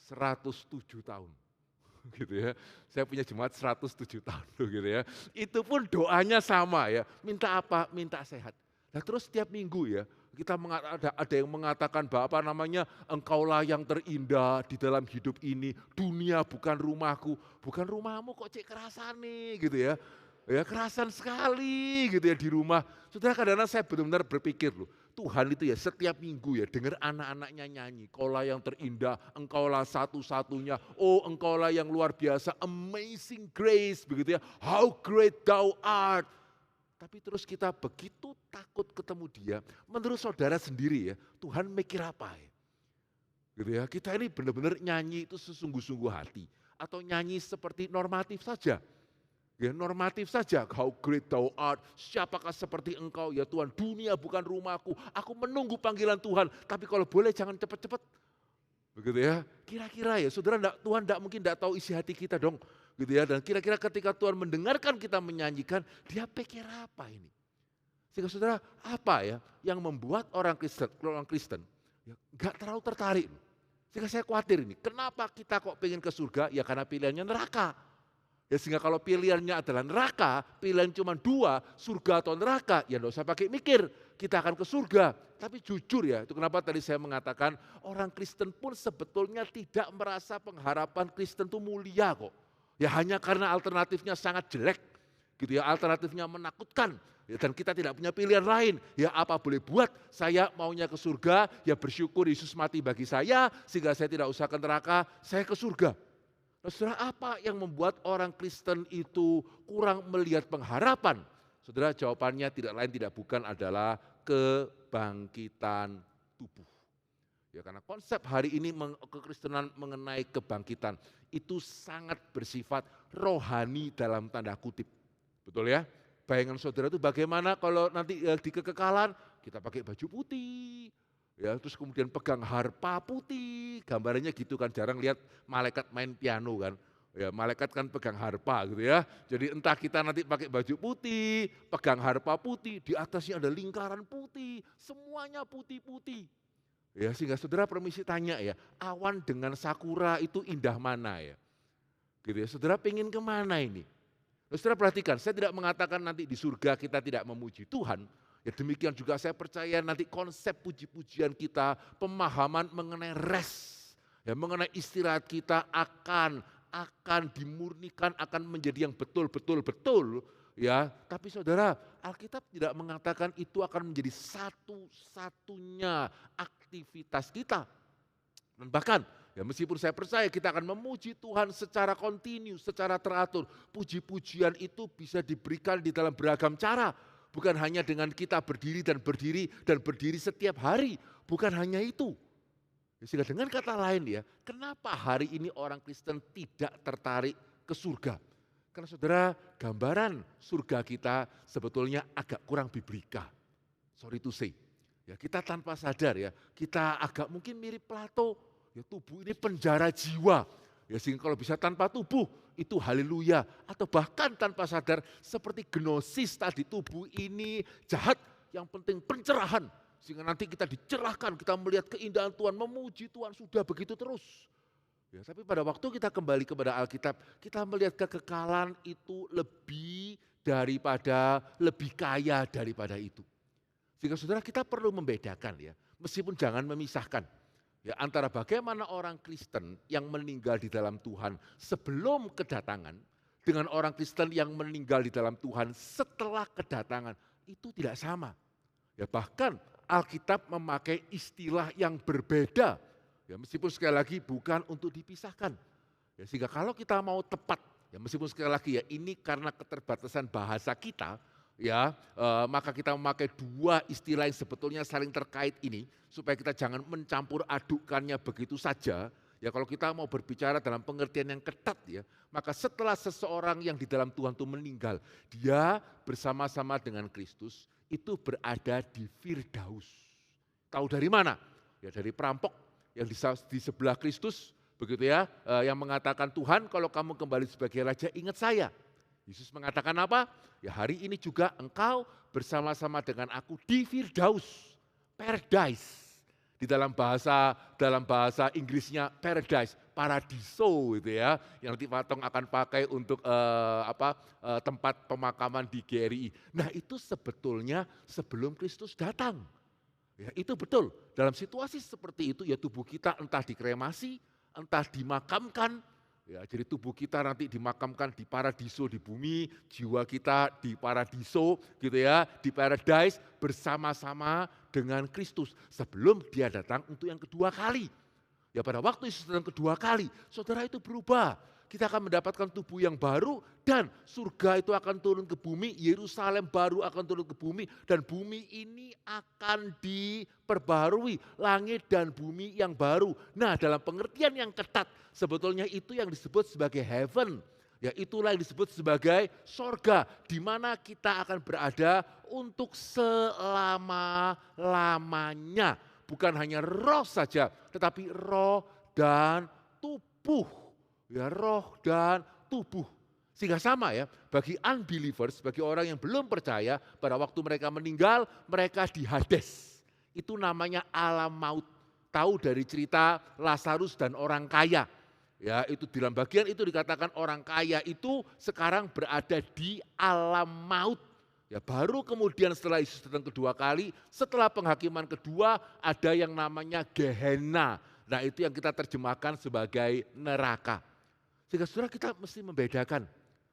107 tahun. Gitu ya. Saya punya jemaat 107 tahun gitu ya. Itu pun doanya sama ya, minta apa? Minta sehat. Nah terus setiap minggu ya, ada yang mengatakan bahwa engkaulah yang terindah di dalam hidup ini, dunia bukan rumahku, bukan rumahmu kok cek kerasan nih gitu ya. Ya kerasan sekali gitu ya di rumah. Saudara kadang-kadang saya benar-benar berpikir loh, Tuhan itu ya setiap minggu ya dengar anak-anaknya nyanyi, engkaulah yang terindah, engkaulah satu-satunya, oh engkaulah yang luar biasa, amazing grace begitu ya, how great thou art. Tapi terus kita begitu takut ketemu dia, menurut saudara sendiri ya, Tuhan mikir apa ya? Gitu ya, kita ini benar-benar nyanyi itu sesungguh-sungguh hati, atau nyanyi seperti normatif saja. Ya normatif saja, how great thou art, siapakah seperti engkau ya Tuhan, dunia bukan rumahku, aku menunggu panggilan Tuhan, tapi kalau boleh jangan cepat-cepat. Begitu ya, kira-kira ya saudara Tuhan mungkin tidak tahu isi hati kita dong. Gitu ya, dan kira-kira ketika Tuhan mendengarkan kita menyanyikan, dia pikir apa ini? Sehingga saudara apa ya yang membuat orang Kristen ya, gak terlalu tertarik. Sehingga saya khawatir ini, kenapa kita kok pengen ke surga? Ya karena pilihannya neraka. Ya sehingga kalau pilihannya adalah neraka, pilihan cuma dua, surga atau neraka, ya enggak usah pakai mikir, kita akan ke surga. Tapi jujur ya, itu kenapa tadi saya mengatakan orang Kristen pun sebetulnya tidak merasa pengharapan Kristen itu mulia kok. Ya hanya karena alternatifnya sangat jelek, gitu ya, alternatifnya menakutkan. Ya, dan kita tidak punya pilihan lain, ya apa boleh buat, saya maunya ke surga, ya bersyukur Yesus mati bagi saya, sehingga saya tidak usah ke neraka, saya ke surga. Nah, saudara, apa yang membuat orang Kristen itu kurang melihat pengharapan? Saudara, jawabannya tidak bukan adalah kebangkitan tubuh. Ya karena konsep hari ini kekristenan mengenai kebangkitan itu sangat bersifat rohani dalam tanda kutip. Betul ya? Bayangan saudara itu bagaimana kalau nanti di kekekalan kita pakai baju putih, ya terus kemudian pegang harpa putih, gambarannya gitu kan, jarang lihat malaikat main piano kan. Ya malaikat kan pegang harpa gitu ya. Jadi entah kita nanti pakai baju putih, pegang harpa putih, di atasnya ada lingkaran putih, semuanya putih-putih. Ya sehingga saudara permisi tanya ya, awan dengan sakura itu indah mana ya? Gitu ya, saudara pengen kemana ini? Saudara perhatikan, saya tidak mengatakan nanti di surga kita tidak memuji Tuhan. Ya demikian juga saya percaya nanti konsep puji-pujian kita, pemahaman mengenai rest, ya mengenai istirahat kita akan dimurnikan, akan menjadi yang betul-betul, ya. Tapi saudara, Alkitab tidak mengatakan itu akan menjadi satu-satunya aktivitas kita. Dan bahkan, ya meskipun saya percaya kita akan memuji Tuhan secara kontinu, secara teratur, puji-pujian itu bisa diberikan di dalam beragam cara. Bukan hanya dengan kita berdiri setiap hari, bukan hanya itu. Sehingga dengan kata lain ya, kenapa hari ini orang Kristen tidak tertarik ke surga? Karena saudara, gambaran surga kita sebetulnya agak kurang biblika. Sorry to say. Ya, kita tanpa sadar ya, kita agak mungkin mirip Plato, ya tubuh ini penjara jiwa. Ya sehingga kalau bisa tanpa tubuh itu haleluya, atau bahkan tanpa sadar seperti gnosis tadi, tubuh ini jahat, yang penting pencerahan. Sehingga nanti kita dicerahkan, kita melihat keindahan Tuhan, memuji Tuhan, sudah begitu terus. Ya, tapi pada waktu kita kembali kepada Alkitab, kita melihat kekekalan itu lebih kaya daripada itu. Sehingga saudara kita perlu membedakan ya, meskipun jangan memisahkan. Ya, antara bagaimana orang Kristen yang meninggal di dalam Tuhan sebelum kedatangan dengan orang Kristen yang meninggal di dalam Tuhan setelah kedatangan, itu tidak sama. Ya, bahkan Alkitab memakai istilah yang berbeda. Ya, meskipun sekali lagi bukan untuk dipisahkan. Ya, sehingga kalau kita mau tepat, ya meskipun sekali lagi ya ini karena keterbatasan bahasa kita, ya maka kita memakai dua istilah yang sebetulnya saling terkait ini supaya kita jangan mencampur adukannya begitu saja. Ya kalau kita mau berbicara dalam pengertian yang ketat ya, maka setelah seseorang yang di dalam Tuhan itu meninggal, dia bersama-sama dengan Kristus itu berada di Firdaus. Tahu dari mana? Ya dari perampok yang di sebelah Kristus, begitu ya, yang mengatakan Tuhan kalau kamu kembali sebagai raja ingat saya. Yesus mengatakan apa? Ya hari ini juga engkau bersama-sama dengan aku di Firdaus, Paradise. Di dalam bahasa Inggrisnya paradise, paradiso gitu ya, yang nanti Pak Tong akan pakai untuk tempat pemakaman di GRI. Nah itu sebetulnya sebelum Kristus datang. Ya, itu betul. Dalam situasi seperti itu ya tubuh kita entah dikremasi, entah dimakamkan. Ya, jadi tubuh kita nanti dimakamkan di paradiso di bumi, jiwa kita di paradiso gitu ya, di paradise bersama-sama dengan Kristus sebelum dia datang untuk yang kedua kali. Ya pada waktu Yesus datang kedua kali, saudara itu berubah. Kita akan mendapatkan tubuh yang baru dan surga itu akan turun ke bumi, Yerusalem baru akan turun ke bumi dan bumi ini akan diperbarui, langit dan bumi yang baru. Nah dalam pengertian yang ketat sebetulnya itu yang disebut sebagai heaven. Ya itulah yang disebut sebagai sorga di mana kita akan berada untuk selama-lamanya. Bukan hanya roh saja tetapi roh dan tubuh. Ya roh dan tubuh. Sehingga sama ya, bagi unbelievers, bagi orang yang belum percaya, pada waktu mereka meninggal, mereka di Hades. Itu namanya alam maut. Tahu dari cerita Lazarus dan orang kaya. Ya, itu di dalam bagian itu dikatakan orang kaya itu sekarang berada di alam maut. Ya, baru kemudian setelah Yesus datang kedua kali, setelah penghakiman kedua ada yang namanya Gehenna. Nah, itu yang kita terjemahkan sebagai neraka. Sehingga saudara kita mesti membedakan.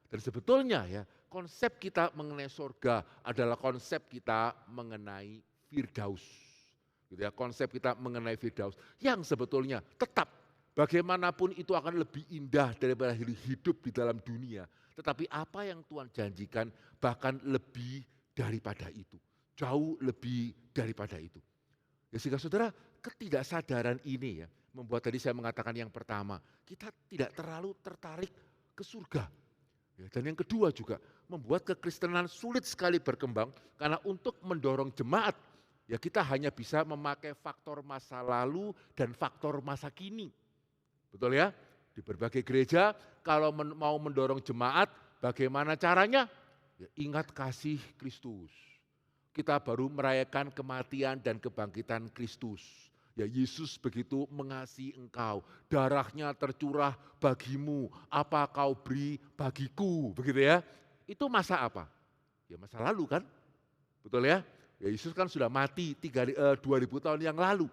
Dan sebetulnya ya konsep kita mengenai surga adalah konsep kita mengenai Firdaus. Gitu ya, konsep kita mengenai Firdaus yang sebetulnya tetap bagaimanapun itu akan lebih indah daripada hidup di dalam dunia. Tetapi apa yang Tuhan janjikan bahkan lebih daripada itu. Jauh lebih daripada itu. Ya sehingga saudara ketidaksadaran ini ya membuat tadi saya mengatakan yang pertama, kita tidak terlalu tertarik ke surga. Ya, dan yang kedua juga membuat kekristenan sulit sekali berkembang karena untuk mendorong jemaat ya kita hanya bisa memakai faktor masa lalu dan faktor masa kini. Betul ya? Di berbagai gereja kalau mau mendorong jemaat bagaimana caranya? Ya, ingat kasih Kristus. Kita baru merayakan kematian dan kebangkitan Kristus. Ya Yesus begitu mengasihi engkau, darahnya tercurah bagimu, apa kau beri bagiku, begitu ya. Itu masa apa? Ya masa lalu kan, betul ya. Ya Yesus kan sudah mati 2000 tahun yang lalu.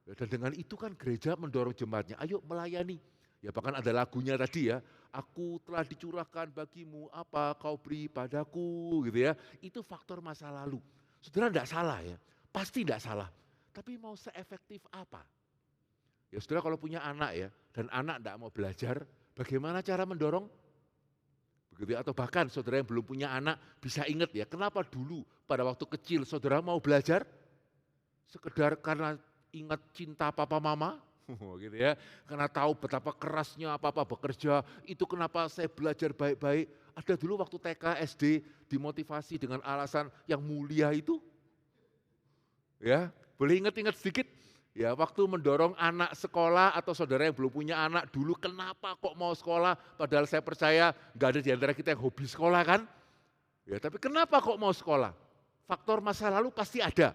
Ya, dan dengan itu kan gereja mendorong jemaatnya, ayo melayani. Ya bahkan ada lagunya tadi ya, aku telah dicurahkan bagimu, apa kau beri padaku, gitu ya. Itu faktor masa lalu. Saudara tidak salah ya, pasti tidak salah. Tapi mau seefektif apa? Ya saudara kalau punya anak ya, dan anak tidak mau belajar, bagaimana cara mendorong? Begitu ya, atau bahkan saudara yang belum punya anak bisa ingat ya, kenapa dulu pada waktu kecil saudara mau belajar? Sekedar karena ingat cinta papa mama? Gitu ya, karena tahu betapa kerasnya papa bekerja, itu kenapa saya belajar baik-baik. Ada dulu waktu TK, SD dimotivasi dengan alasan yang mulia itu. Ya, boleh ingat-ingat sedikit? Ya, waktu mendorong anak sekolah atau saudara yang belum punya anak dulu kenapa kok mau sekolah? Padahal saya percaya nggak ada di antara kita yang hobi sekolah kan? Ya, tapi kenapa kok mau sekolah? Faktor masa lalu pasti ada,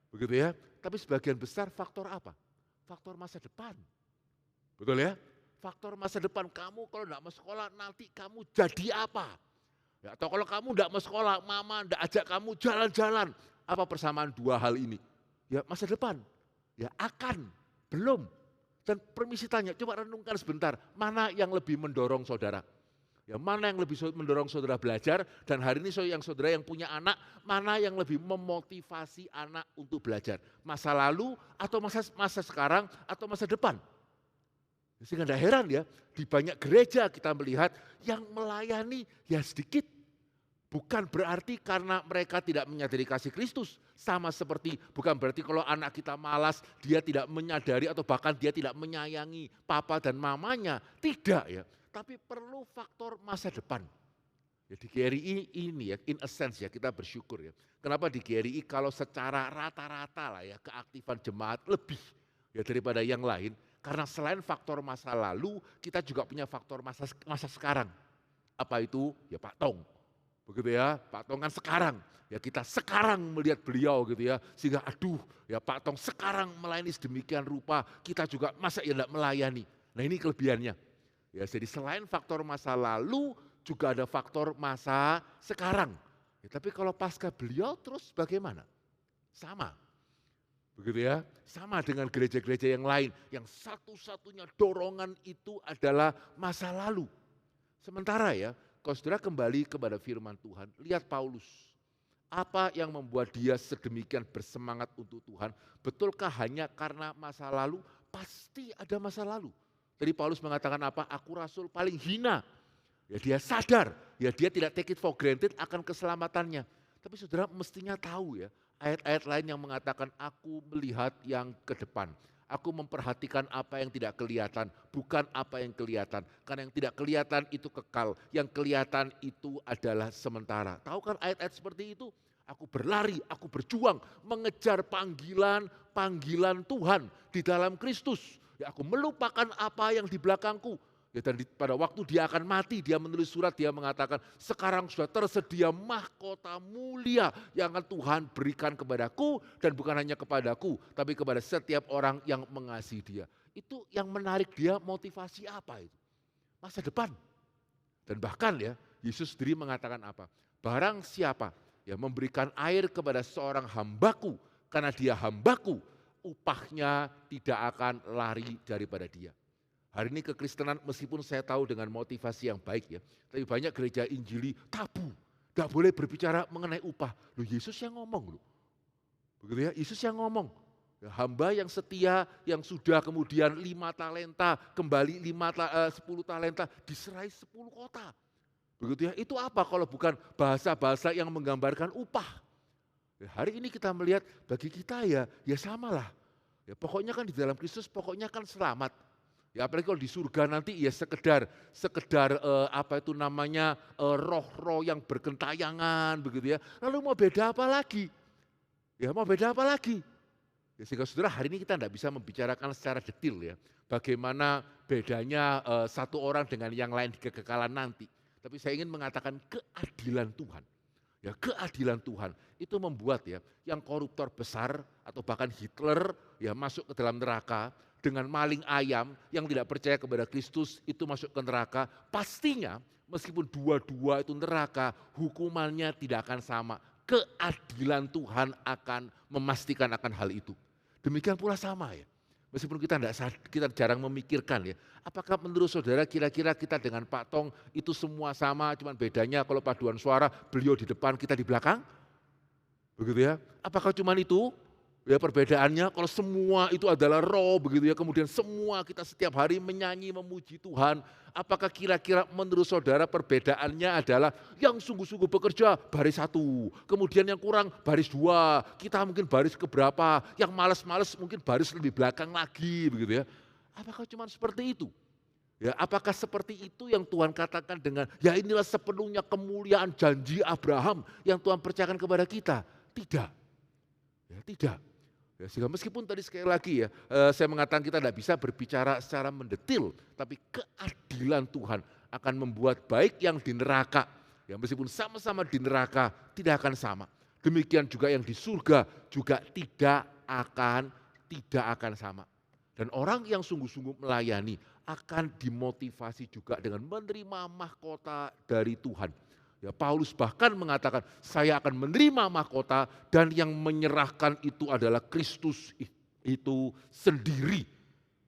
begitu ya. Tapi sebagian besar faktor apa? Faktor masa depan, betul ya? Faktor masa depan kamu kalau nggak mau sekolah nanti kamu jadi apa? Ya, atau kalau kamu nggak mau sekolah, mama nggak ajak kamu jalan-jalan. Apa persamaan dua hal ini? Ya masa depan, ya akan, belum. Dan permisi tanya, coba renungkan sebentar, mana yang lebih mendorong saudara? Ya mana yang lebih mendorong saudara belajar? Dan hari ini yang saudara yang punya anak, mana yang lebih memotivasi anak untuk belajar? Masa lalu atau masa sekarang atau masa depan? Sehingga tidak heran ya, di banyak gereja kita melihat yang melayani ya sedikit. Bukan berarti karena mereka tidak menyadari kasih Kristus. Sama seperti bukan berarti kalau anak kita malas, dia tidak menyadari atau bahkan dia tidak menyayangi papa dan mamanya. Tidak ya, tapi perlu faktor masa depan. Ya, di GRI ini ya, in a sense ya kita bersyukur ya. Kenapa di GRI kalau secara rata-rata lah ya keaktifan jemaat lebih ya daripada yang lain. Karena selain faktor masa lalu, kita juga punya faktor masa sekarang. Apa itu? Ya Pak Tong. Begitu ya, Pak Tong kan sekarang. Ya kita sekarang melihat beliau gitu ya. Sehingga aduh ya Pak Tong sekarang melayani sedemikian rupa. Kita juga masa ya tidak melayani. Nah ini kelebihannya. Ya jadi selain faktor masa lalu juga ada faktor masa sekarang. Ya, tapi kalau pasca beliau terus bagaimana? Sama. Begitu ya, sama dengan gereja-gereja yang lain. Yang satu-satunya dorongan itu adalah masa lalu. Sementara ya, kalau saudara kembali kepada firman Tuhan, lihat Paulus. Apa yang membuat dia sedemikian bersemangat untuk Tuhan? Betulkah hanya karena masa lalu? Pasti ada masa lalu. Tadi Paulus mengatakan apa? Aku rasul paling hina. Ya dia sadar, ya dia tidak take it for granted akan keselamatannya. Tapi saudara mestinya tahu ya, ayat-ayat lain yang mengatakan aku melihat yang ke depan. Aku memperhatikan apa yang tidak kelihatan, bukan apa yang kelihatan. Karena yang tidak kelihatan itu kekal, yang kelihatan itu adalah sementara. Tahu kan ayat-ayat seperti itu? Aku berlari, aku berjuang, mengejar panggilan Tuhan di dalam Kristus. Ya, aku melupakan apa yang di belakangku. Ya, dan pada waktu dia akan mati, dia menulis surat, dia mengatakan, sekarang sudah tersedia mahkota mulia yang akan Tuhan berikan kepadaku, dan bukan hanya kepadaku, tapi kepada setiap orang yang mengasihi dia. Itu yang menarik dia, motivasi apa itu? Masa depan. Dan bahkan ya, Yesus sendiri mengatakan apa? Barang siapa ya memberikan air kepada seorang hambaku, karena dia hambaku, upahnya tidak akan lari daripada dia. Hari ini kekristenan meskipun saya tahu dengan motivasi yang baik ya, tapi banyak gereja Injili tabu, gak boleh berbicara mengenai upah. Loh Yesus yang ngomong loh, begitu ya, Yesus yang ngomong. Ya, hamba yang setia, yang sudah kemudian 5 talenta, kembali 10 talenta, diserai 10 kota. Begitu ya, itu apa kalau bukan bahasa-bahasa yang menggambarkan upah. Ya, hari ini kita melihat bagi kita ya samalah. Ya, pokoknya kan di dalam Kristus pokoknya kan selamat. Ya apalagi kalau di surga nanti ya sekedar apa itu namanya roh-roh yang bergentayangan begitu ya. Lalu mau beda apa lagi? Ya mau beda apa lagi? Ya, sehingga saudara hari ini kita tidak bisa membicarakan secara detail ya. Bagaimana bedanya satu orang dengan yang lain di kekekalan nanti. Tapi saya ingin mengatakan keadilan Tuhan. Ya keadilan Tuhan itu membuat ya yang koruptor besar atau bahkan Hitler ya masuk ke dalam neraka. Dengan maling ayam yang tidak percaya kepada Kristus itu masuk ke neraka, pastinya meskipun dua-dua itu neraka, hukumannya tidak akan sama. Keadilan Tuhan akan memastikan akan hal itu. Demikian pula sama ya, meskipun kita jarang memikirkan ya, apakah menurut saudara kira-kira kita dengan Pak Tong itu semua sama, cuman bedanya kalau paduan suara beliau di depan kita di belakang? Begitu ya, apakah cuman itu? Ya perbedaannya kalau semua itu adalah roh begitu ya, kemudian semua kita setiap hari menyanyi memuji Tuhan. Apakah kira-kira menurut saudara perbedaannya adalah yang sungguh-sungguh bekerja baris 1, kemudian yang kurang baris 2, kita mungkin baris keberapa, yang malas-malas mungkin baris lebih belakang lagi begitu ya. Apakah cuma seperti itu? Ya, apakah seperti itu yang Tuhan katakan dengan ya inilah sepenuhnya kemuliaan janji Abraham yang Tuhan percayakan kepada kita? Tidak. Ya, tidak. Ya, sehingga meskipun tadi sekali lagi ya, saya mengatakan kita tidak bisa berbicara secara mendetil, tapi keadilan Tuhan akan membuat baik yang di neraka, ya meskipun sama-sama di neraka tidak akan sama. Demikian juga yang di surga juga tidak akan sama. Dan orang yang sungguh-sungguh melayani akan dimotivasi juga dengan menerima mahkota dari Tuhan. Ya, Paulus bahkan mengatakan, saya akan menerima mahkota dan yang menyerahkan itu adalah Kristus itu sendiri.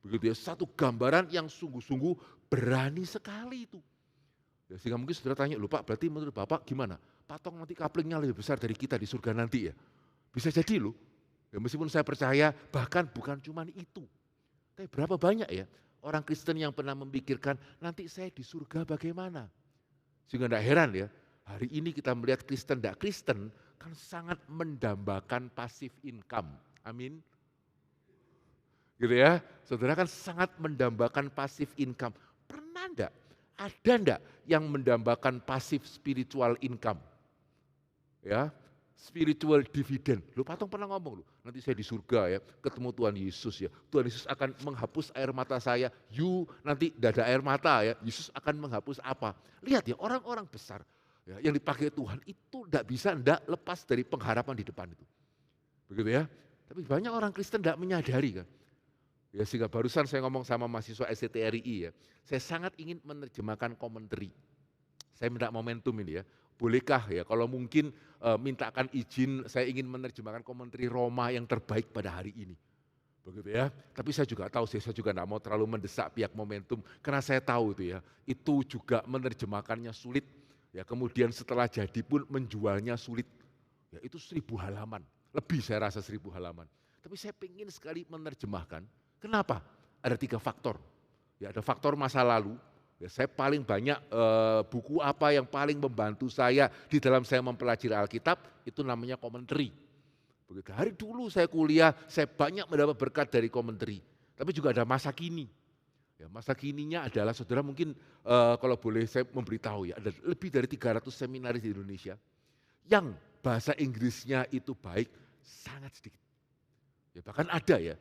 Begitu ya, satu gambaran yang sungguh-sungguh berani sekali itu. Ya, sehingga mungkin saudara tanya, loh Pak berarti menurut Bapak gimana? Pak Tong nanti kaplingnya lebih besar dari kita di surga nanti ya? Bisa jadi loh. Ya, meskipun saya percaya bahkan bukan cuma itu. Tapi berapa banyak ya orang Kristen yang pernah memikirkan nanti saya di surga bagaimana? Sehingga tidak heran ya. Hari ini kita melihat Kristen tidak Kristen kan sangat mendambakan passive income. Amin. Gitu ya. Saudara kan sangat mendambakan passive income. Pernah enggak? Ada enggak yang mendambakan passive spiritual income? Ya, spiritual dividend. Lu Patong pernah ngomong lu, nanti saya di surga ya, ketemu Tuhan Yesus ya. Tuhan Yesus akan menghapus air mata saya. Nanti tidak ada air mata ya. Yesus akan menghapus apa? Lihat ya, orang-orang besar ya, yang dipakai Tuhan itu tidak lepas dari pengharapan di depan itu. Begitu ya. Tapi banyak orang Kristen tidak menyadari kan. Ya, sehingga barusan saya ngomong sama mahasiswa STTRI ya, saya sangat ingin menerjemahkan komentari. Saya minta momentum ini ya, bolehkah ya kalau mungkin mintakan izin saya ingin menerjemahkan komentari Roma yang terbaik pada hari ini. Begitu ya, tapi saya juga tahu, saya juga tidak mau terlalu mendesak pihak momentum, karena saya tahu itu juga menerjemahkannya sulit. Ya, kemudian setelah jadi pun menjualnya sulit. Ya, itu 1000 halaman, lebih saya rasa 1000 halaman. Tapi saya ingin sekali menerjemahkan. Kenapa? Ada 3 faktor. Ya, ada faktor masa lalu. Ya, saya paling banyak buku apa yang paling membantu saya di dalam saya mempelajari Alkitab itu namanya komentari. Begitu. Hari dulu saya kuliah, saya banyak mendapat berkat dari komentari. Tapi juga ada masa kini. Ya, masa kininya adalah saudara mungkin kalau boleh saya memberitahu ya, ada lebih dari 300 seminaris di Indonesia yang bahasa Inggrisnya itu baik sangat sedikit. Ya, bahkan ada ya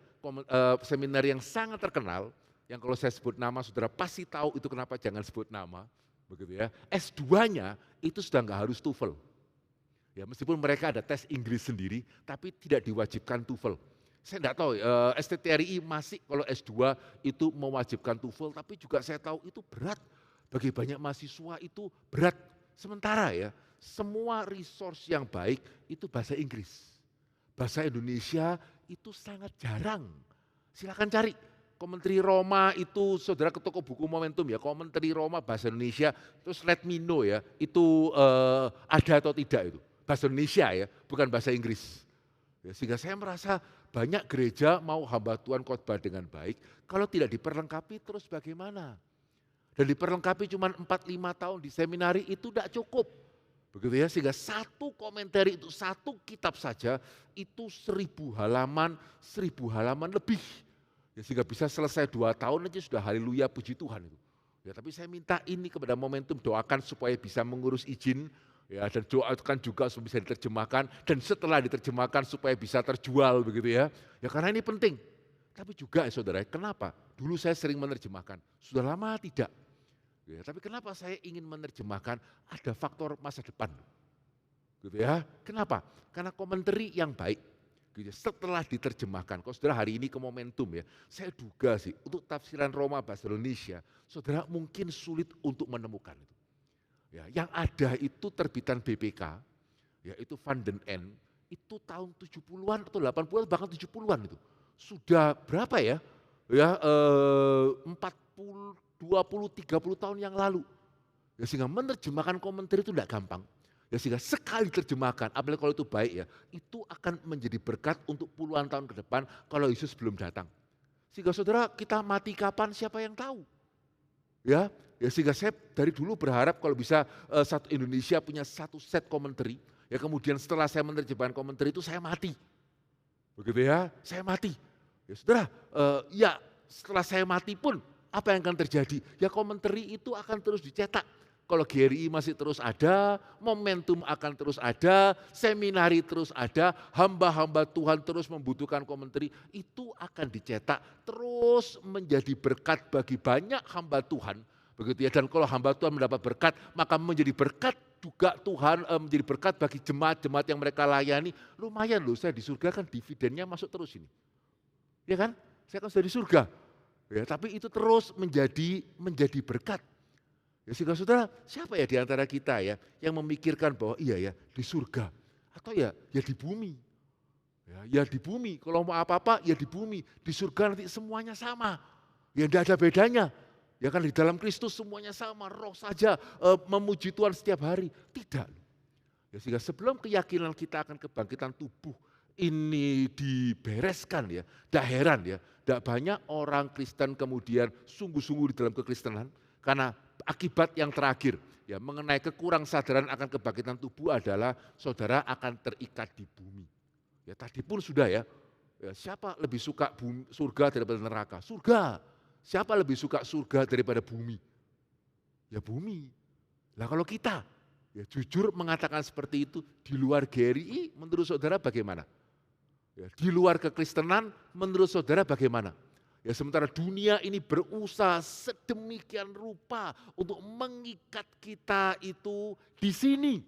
seminar yang sangat terkenal, yang kalau saya sebut nama saudara pasti tahu itu kenapa jangan sebut nama, begitu ya. S2-nya itu sudah nggak harus TOEFL. Ya, meskipun mereka ada tes Inggris sendiri, tapi tidak diwajibkan TOEFL. Saya tidak tahu, STTRI masih kalau S2 itu mewajibkan TOEFL, tapi juga saya tahu itu berat. Bagi banyak mahasiswa itu berat. Sementara ya, semua resource yang baik itu bahasa Inggris. Bahasa Indonesia itu sangat jarang. Silakan cari. Komentari Roma itu saudara ke toko buku Momentum ya, komentari Roma bahasa Indonesia, terus let me know ya, itu ada atau tidak itu. Bahasa Indonesia ya, bukan bahasa Inggris. Ya, sehingga saya merasa banyak gereja mau hamba Tuhan khotbah dengan baik, kalau tidak diperlengkapi terus bagaimana? Dan diperlengkapi cuma 4-5 tahun di seminari itu tidak cukup. Begitu ya, sehingga satu komentari itu, satu kitab saja itu 1000 halaman lebih. Ya, sehingga bisa selesai 2 tahun aja sudah haleluya puji Tuhan itu. Ya, tapi saya minta ini kepada Momentum, doakan supaya bisa mengurus izin, ya, dan doakan juga supaya bisa diterjemahkan, dan setelah diterjemahkan supaya bisa terjual begitu ya. Ya karena ini penting. Tapi juga ya saudara, kenapa? Dulu saya sering menerjemahkan, sudah lama tidak. Ya, tapi kenapa saya ingin menerjemahkan? Ada faktor masa depan, gitu ya. Kenapa? Karena komentari yang baik, gitu ya, setelah diterjemahkan. Kalau saudara hari ini ke Momentum ya, saya duga sih untuk tafsiran Roma bahasa Indonesia, saudara mungkin sulit untuk menemukan itu. Ya, yang ada itu terbitan BPK, yaitu Van den End, itu tahun 70-an atau 80-an bahkan 70-an itu. Sudah berapa ya? Ya 20-30 tahun yang lalu. Ya, sehingga menerjemahkan komentar itu tidak gampang. Ya, sehingga sekali terjemahkan, apalagi kalau itu baik ya, itu akan menjadi berkat untuk puluhan tahun ke depan kalau Yesus belum datang. Sehingga saudara kita mati kapan siapa yang tahu. Ya, sehingga saya dari dulu berharap kalau bisa satu Indonesia punya satu set komentari. Ya, kemudian setelah saya menerjemahkan komentari itu saya mati. Begitu ya, saya mati. Ya saudara, ya setelah saya mati pun apa yang akan terjadi? Ya komentari itu akan terus dicetak. Kalau GRI masih terus ada, Momentum akan terus ada, seminari terus ada, hamba-hamba Tuhan terus membutuhkan komentari, itu akan dicetak terus menjadi berkat bagi banyak hamba Tuhan. Begitu ya, dan kalau hamba Tuhan mendapat berkat, maka menjadi berkat juga Tuhan, menjadi berkat bagi jemaat-jemaat yang mereka layani. Lumayan loh, saya di surga kan dividennya masuk terus ini. Ya kan? Saya kan sudah di surga. Ya, tapi itu terus menjadi berkat. Ya, sehingga saudara, siapa ya di antara kita ya yang memikirkan bahwa iya ya di surga atau ya di bumi. Ya di bumi, kalau mau apa-apa ya di bumi, di surga nanti semuanya sama. Ya tidak ada bedanya. Ya kan di dalam Kristus semuanya sama, roh saja memuji Tuhan setiap hari. Tidak. Ya, sehingga sebelum keyakinan kita akan kebangkitan tubuh ini dibereskan ya, tidak heran ya, tidak banyak orang Kristen kemudian sungguh-sungguh di dalam kekristenan karena akibat yang terakhir ya mengenai kekurangan akan kebangkitan tubuh adalah saudara akan terikat di bumi. Ya tadi pun sudah ya siapa lebih suka surga daripada neraka? Surga. Siapa lebih suka surga daripada bumi? Ya bumi. Nah kalau kita ya jujur mengatakan seperti itu di luar GRI menurut saudara bagaimana? Ya, di luar kekristenan menurut saudara bagaimana? Ya sementara dunia ini berusaha sedemikian rupa untuk mengikat kita itu di sini.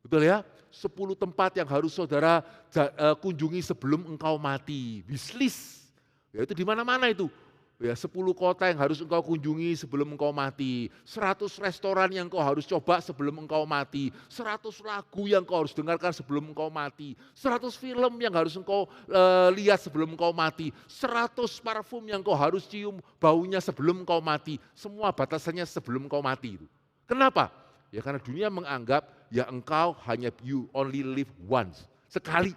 Betul ya? 10 tempat yang harus saudara kunjungi sebelum engkau mati. Wishlist. Ya itu di mana-mana itu. Ya 10 kota yang harus engkau kunjungi sebelum engkau mati. 100 restoran yang engkau harus coba sebelum engkau mati. 100 lagu yang engkau harus dengarkan sebelum engkau mati. 100 film yang harus engkau lihat sebelum engkau mati. 100 parfum yang engkau harus cium baunya sebelum engkau mati. Semua batasannya sebelum engkau mati itu. Kenapa? Ya karena dunia menganggap ya engkau hanya you only live once. Sekali.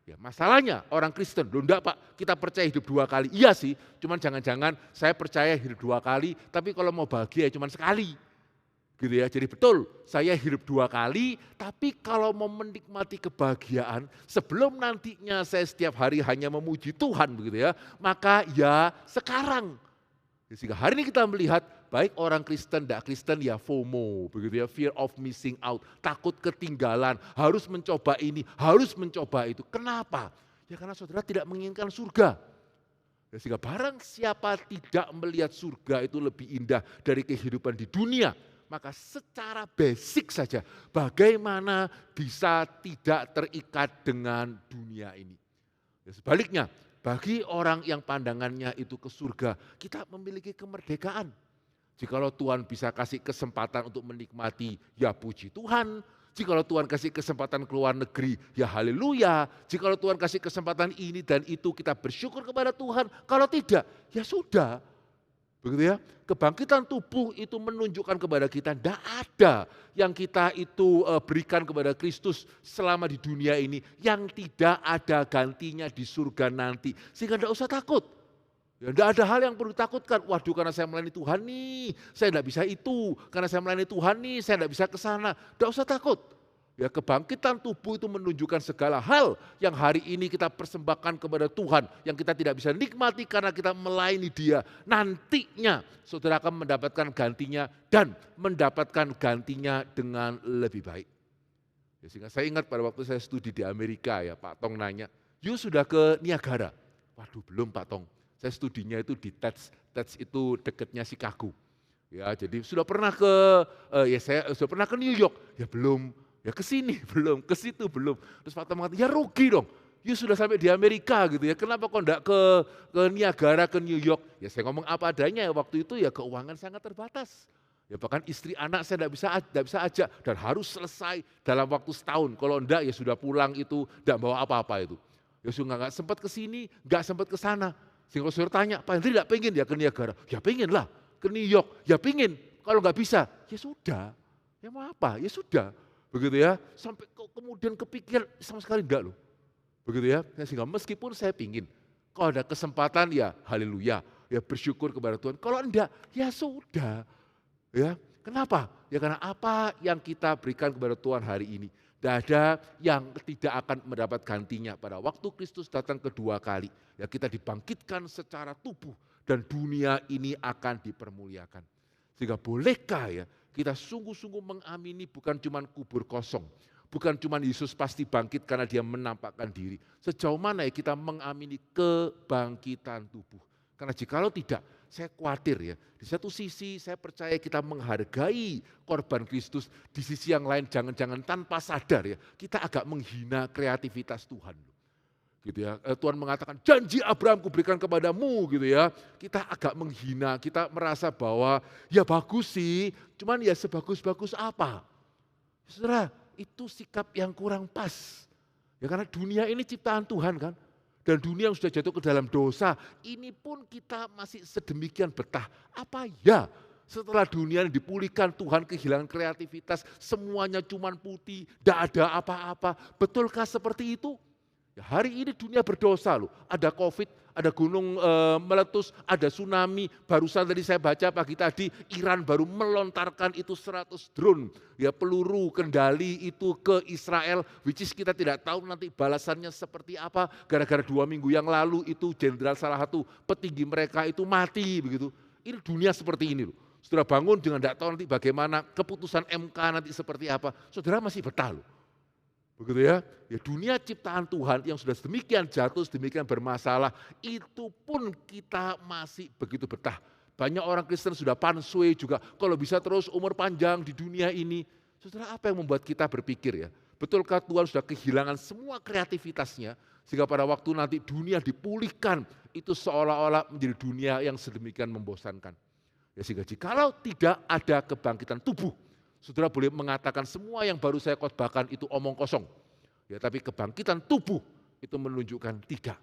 Ya, masalahnya orang Kristen, loh enggak Pak, kita percaya hidup 2 kali. Iya sih, cuman jangan-jangan saya percaya hidup 2 kali, tapi kalau mau bahagia ya cuman sekali. Gitu ya, jadi betul saya hidup 2 kali, tapi kalau mau menikmati kebahagiaan, sebelum nantinya saya setiap hari hanya memuji Tuhan begitu ya, maka ya sekarang. Sehingga hari ini kita melihat baik orang Kristen, tidak Kristen ya FOMO, begitu ya, fear of missing out, takut ketinggalan, harus mencoba ini, harus mencoba itu. Kenapa? Ya karena saudara tidak menginginkan surga. Ya, sehingga barang siapa tidak melihat surga itu lebih indah dari kehidupan di dunia, maka secara basic saja bagaimana bisa tidak terikat dengan dunia ini. Ya, sebaliknya, bagi orang yang pandangannya itu ke surga, kita memiliki kemerdekaan. Jikalau Tuhan bisa kasih kesempatan untuk menikmati, ya puji Tuhan. Jikalau Tuhan kasih kesempatan ke luar negeri, ya haleluya. Jikalau Tuhan kasih kesempatan ini dan itu, kita bersyukur kepada Tuhan. Kalau tidak, ya sudah. Begitu ya, kebangkitan tubuh itu menunjukkan kepada kita tidak ada yang kita itu berikan kepada Kristus selama di dunia ini yang tidak ada gantinya di surga nanti. Sehingga tidak usah takut. Ya, tidak ada hal yang perlu ditakutkan. Waduh, karena saya melayani Tuhan nih, saya tidak bisa itu. Karena saya melayani Tuhan nih, saya tidak bisa ke sana. Tidak usah takut. Ya, kebangkitan tubuh itu menunjukkan segala hal yang hari ini kita persembahkan kepada Tuhan, yang kita tidak bisa nikmati karena kita melayani Dia. Nantinya saudara akan mendapatkan gantinya dan mendapatkan gantinya dengan lebih baik. Ya, sehingga saya ingat pada waktu saya studi di Amerika ya, Pak Tong nanya, "You sudah ke Niagara?" Waduh, belum Pak Tong. Saya studinya itu di TEDS itu dekatnya Chicago. Ya, jadi sudah pernah saya sudah pernah ke New York? Ya belum. Ya ke sini belum, ke situ belum. Terus Pak Tom mengatakan, ya rugi dong. You sudah sampai di Amerika gitu ya, kenapa kok enggak ke Niagara, ke New York? Ya saya ngomong apa adanya, waktu itu ya keuangan sangat terbatas. Ya bahkan istri anak saya enggak bisa ajak dan harus selesai dalam waktu setahun. Kalau enggak ya sudah pulang itu, enggak bawa apa-apa itu. Ya sudah enggak sempat ke sini, enggak sempat ke sana. Sehingga saudara tanya, Pak Hendri enggak pengen ya ke Niagara? Ya pengen lah, ke New York, ya pengen. Kalau enggak bisa, ya sudah. Ya mau apa? Ya sudah. Begitu ya, sampai kemudian kepikiran sama sekali enggak loh. Begitu ya, sehingga meskipun saya pingin, kalau ada kesempatan ya haleluya, ya bersyukur kepada Tuhan. Kalau enggak, ya sudah. Ya, kenapa? Ya karena apa yang kita berikan kepada Tuhan hari ini, tidak ada yang tidak akan mendapat gantinya pada waktu Kristus datang kedua kali. Ya kita dibangkitkan secara tubuh dan dunia ini akan dipermuliakan. Sehingga bolehkah ya kita sungguh-sungguh mengamini bukan cuma kubur kosong. Bukan cuma Yesus pasti bangkit karena dia menampakkan diri. Sejauh mana ya kita mengamini kebangkitan tubuh. Karena jikalau tidak, saya khawatir ya. Di satu sisi saya percaya kita menghargai korban Kristus. Di sisi yang lain jangan-jangan tanpa sadar ya. Kita agak menghina kreativitas Tuhan. Gitu ya. Tuhan mengatakan janji Abraham kuberikan kepadamu gitu ya. Kita agak menghina, kita merasa bahwa ya bagus sih, cuman ya sebagus-bagus apa. Saudara, itu sikap yang kurang pas. Ya karena dunia ini ciptaan Tuhan kan. Dan dunia yang sudah jatuh ke dalam dosa, ini pun kita masih sedemikian betah. Apa ya setelah dunia ini dipulihkan Tuhan kehilangan kreativitas, semuanya cuman putih, tidak ada apa-apa. Betulkah seperti itu? Ya, hari ini dunia berdosa loh, ada COVID, ada gunung meletus, ada tsunami. Barusan tadi saya baca pagi tadi, Iran baru melontarkan itu 100 drone, ya peluru kendali itu ke Israel, which is kita tidak tahu nanti balasannya seperti apa. Gara-gara 2 minggu yang lalu itu jenderal salah satu petinggi mereka itu mati begitu. Ini dunia seperti ini loh. Saudara bangun dengan tidak tahu nanti bagaimana keputusan MK nanti seperti apa. Saudara masih betah loh. Begitu ya. Ya dunia ciptaan Tuhan yang sudah sedemikian jatuh, sedemikian bermasalah, itu pun kita masih begitu betah. Banyak orang Kristen sudah pansue juga, kalau bisa terus umur panjang di dunia ini. Saudara, apa yang membuat kita berpikir ya? Betulkah Tuhan sudah kehilangan semua kreativitasnya, sehingga pada waktu nanti dunia dipulihkan, itu seolah-olah menjadi dunia yang sedemikian membosankan. Ya sehingga jikalau tidak ada kebangkitan tubuh, saudara boleh mengatakan semua yang baru saya khotbahkan itu omong kosong. Ya, tapi kebangkitan tubuh itu menunjukkan tidak.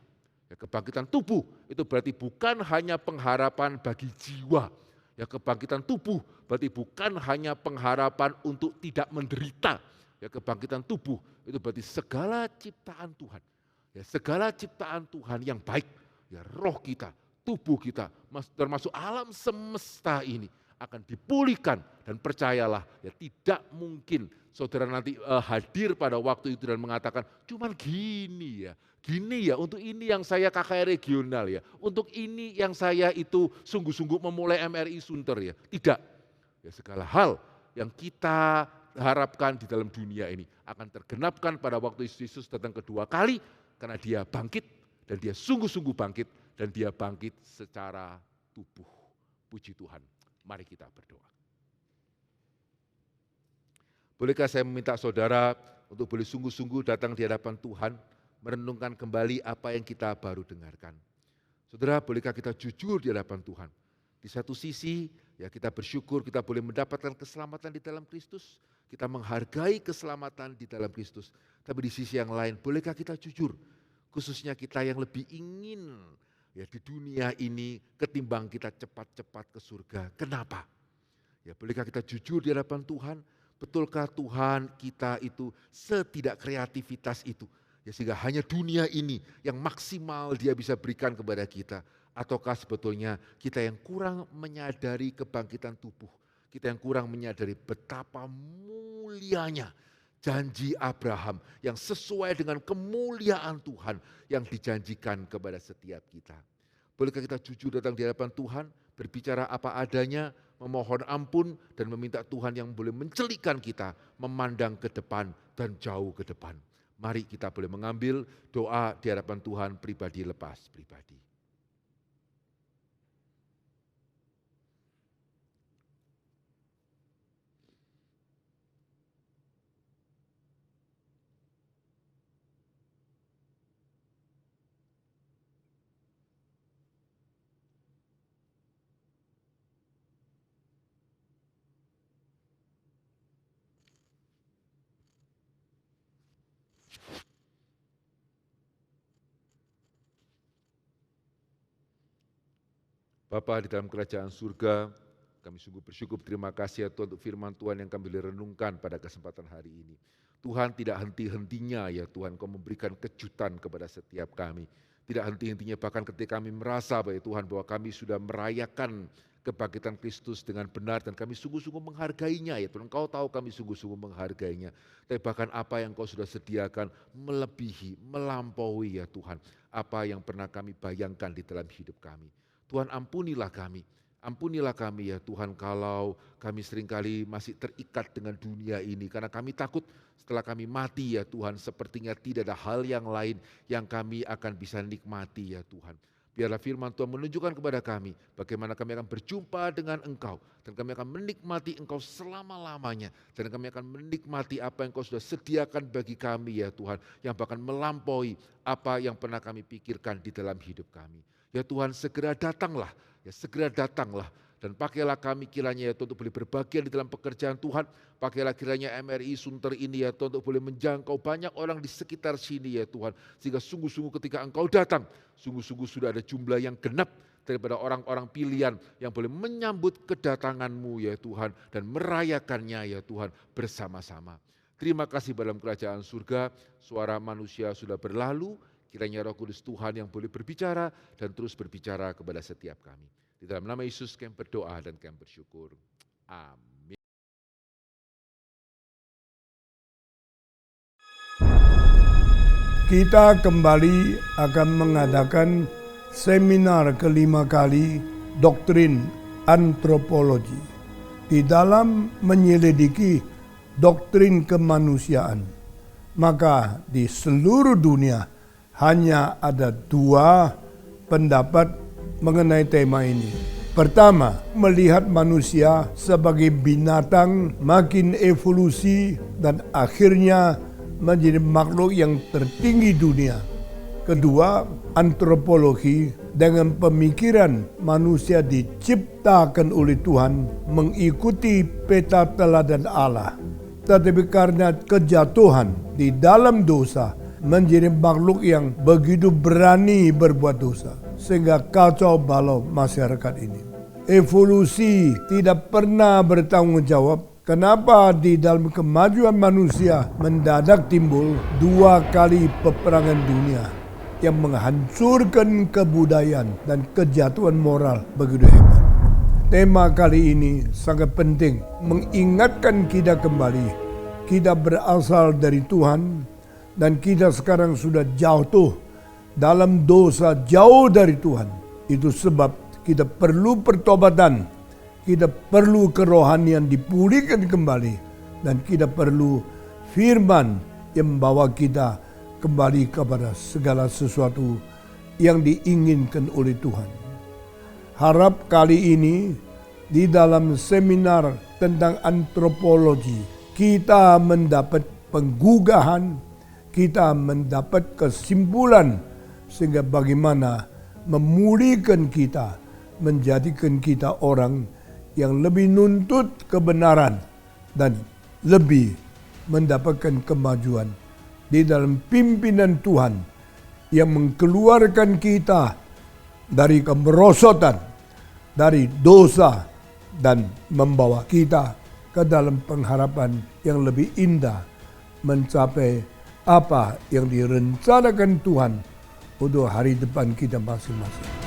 Ya, kebangkitan tubuh itu berarti bukan hanya pengharapan bagi jiwa. Ya, kebangkitan tubuh berarti bukan hanya pengharapan untuk tidak menderita. Ya, kebangkitan tubuh itu berarti segala ciptaan Tuhan. Ya, segala ciptaan Tuhan yang baik, ya roh kita, tubuh kita, termasuk alam semesta ini akan dipulihkan, dan percayalah ya tidak mungkin saudara nanti hadir pada waktu itu dan mengatakan cuman gini ya untuk ini yang saya KKR regional ya, untuk ini yang saya itu sungguh-sungguh memulai MRI Sunter ya. Tidak, ya segala hal yang kita harapkan di dalam dunia ini akan tergenapkan pada waktu Yesus datang kedua kali, karena dia bangkit dan dia sungguh-sungguh bangkit dan dia bangkit secara tubuh. Puji Tuhan. Mari kita berdoa. Bolehkah saya meminta saudara untuk boleh sungguh-sungguh datang di hadapan Tuhan, merenungkan kembali apa yang kita baru dengarkan. Saudara, bolehkah kita jujur di hadapan Tuhan? Di satu sisi, ya kita bersyukur kita boleh mendapatkan keselamatan di dalam Kristus, kita menghargai keselamatan di dalam Kristus. Tapi di sisi yang lain, bolehkah kita jujur? Khususnya kita yang lebih ingin ya di dunia ini ketimbang kita cepat-cepat ke surga. Kenapa? Ya bolehkah kita jujur di hadapan Tuhan? Betulkah Tuhan kita itu setidak kreativitas itu? Ya sehingga hanya dunia ini yang maksimal dia bisa berikan kepada kita. Ataukah sebetulnya kita yang kurang menyadari kebangkitan tubuh? Kita yang kurang menyadari betapa mulianya janji Abraham yang sesuai dengan kemuliaan Tuhan yang dijanjikan kepada setiap kita. Bolehkah kita jujur datang di hadapan Tuhan, berbicara apa adanya, memohon ampun dan meminta Tuhan yang boleh mencelikan kita, memandang ke depan dan jauh ke depan. Mari kita boleh mengambil doa di hadapan Tuhan pribadi lepas pribadi. Bapa di dalam kerajaan surga, kami sungguh bersyukur, terima kasih ya Tuhan untuk firman Tuhan yang kami boleh renungkan pada kesempatan hari ini. Tuhan tidak henti-hentinya ya Tuhan, Kau memberikan kejutan kepada setiap kami. Tidak henti-hentinya bahkan ketika kami merasa bahwa Tuhan bahwa kami sudah merayakan kebangkitan Kristus dengan benar dan kami sungguh-sungguh menghargainya ya Tuhan. Kau tahu kami sungguh-sungguh menghargainya. Tapi bahkan apa yang Kau sudah sediakan melebihi, melampaui ya Tuhan. Apa yang pernah kami bayangkan di dalam hidup kami. Tuhan ampunilah kami ya Tuhan kalau kami seringkali masih terikat dengan dunia ini. Karena kami takut setelah kami mati ya Tuhan sepertinya tidak ada hal yang lain yang kami akan bisa nikmati ya Tuhan. Biarlah firman Tuhan menunjukkan kepada kami bagaimana kami akan berjumpa dengan Engkau. Dan kami akan menikmati Engkau selama-lamanya. Dan kami akan menikmati apa yang Engkau sudah sediakan bagi kami ya Tuhan. Yang bahkan melampaui apa yang pernah kami pikirkan di dalam hidup kami. Ya Tuhan segera datanglah, dan pakailah kami kiranya ya Tuhan untuk boleh berbagian di dalam pekerjaan Tuhan. Pakailah kiranya MRI Sunter ini ya Tuhan untuk boleh menjangkau banyak orang di sekitar sini ya Tuhan. Sehingga sungguh-sungguh ketika Engkau datang, sungguh-sungguh sudah ada jumlah yang genap daripada orang-orang pilihan yang boleh menyambut kedatangan-Mu ya Tuhan dan merayakannya ya Tuhan bersama-sama. Terima kasih dalam kerajaan surga, suara manusia sudah berlalu. Kiranya Roh Kudus Tuhan yang boleh berbicara dan terus berbicara kepada setiap kami. Di dalam nama Yesus kami berdoa dan kami bersyukur. Amin. Kita kembali akan mengadakan seminar kelima kali doktrin antropologi di dalam menyelidiki doktrin kemanusiaan. Maka di seluruh dunia hanya ada 2 pendapat mengenai tema ini. Pertama, melihat manusia sebagai binatang makin evolusi dan akhirnya menjadi makhluk yang tertinggi dunia. Kedua, antropologi dengan pemikiran manusia diciptakan oleh Tuhan mengikuti peta teladan Allah. Tetapi karena kejatuhan di dalam dosa menjadi makhluk yang begitu berani berbuat dosa. Sehingga kacau balau masyarakat ini. Evolusi tidak pernah bertanggung jawab. Kenapa di dalam kemajuan manusia mendadak timbul 2 kali peperangan dunia yang menghancurkan kebudayaan dan kejatuhan moral begitu hebat. Tema kali ini sangat penting mengingatkan kita kembali. Kita berasal dari Tuhan dan kita sekarang sudah jatuh dalam dosa jauh dari Tuhan. Itu sebab kita perlu pertobatan. Kita perlu kerohanian dipulihkan kembali. Dan kita perlu firman yang membawa kita kembali kepada segala sesuatu yang diinginkan oleh Tuhan. Harap kali ini di dalam seminar tentang antropologi kita mendapat penggugahan, kita mendapat kesimpulan sehingga bagaimana memulihkan kita, menjadikan kita orang yang lebih nuntut kebenaran dan lebih mendapatkan kemajuan di dalam pimpinan Tuhan yang mengeluarkan kita dari kemerosotan, dari dosa, dan membawa kita ke dalam pengharapan yang lebih indah mencapai apa yang direncanakan Tuhan untuk hari depan kita masing-masing.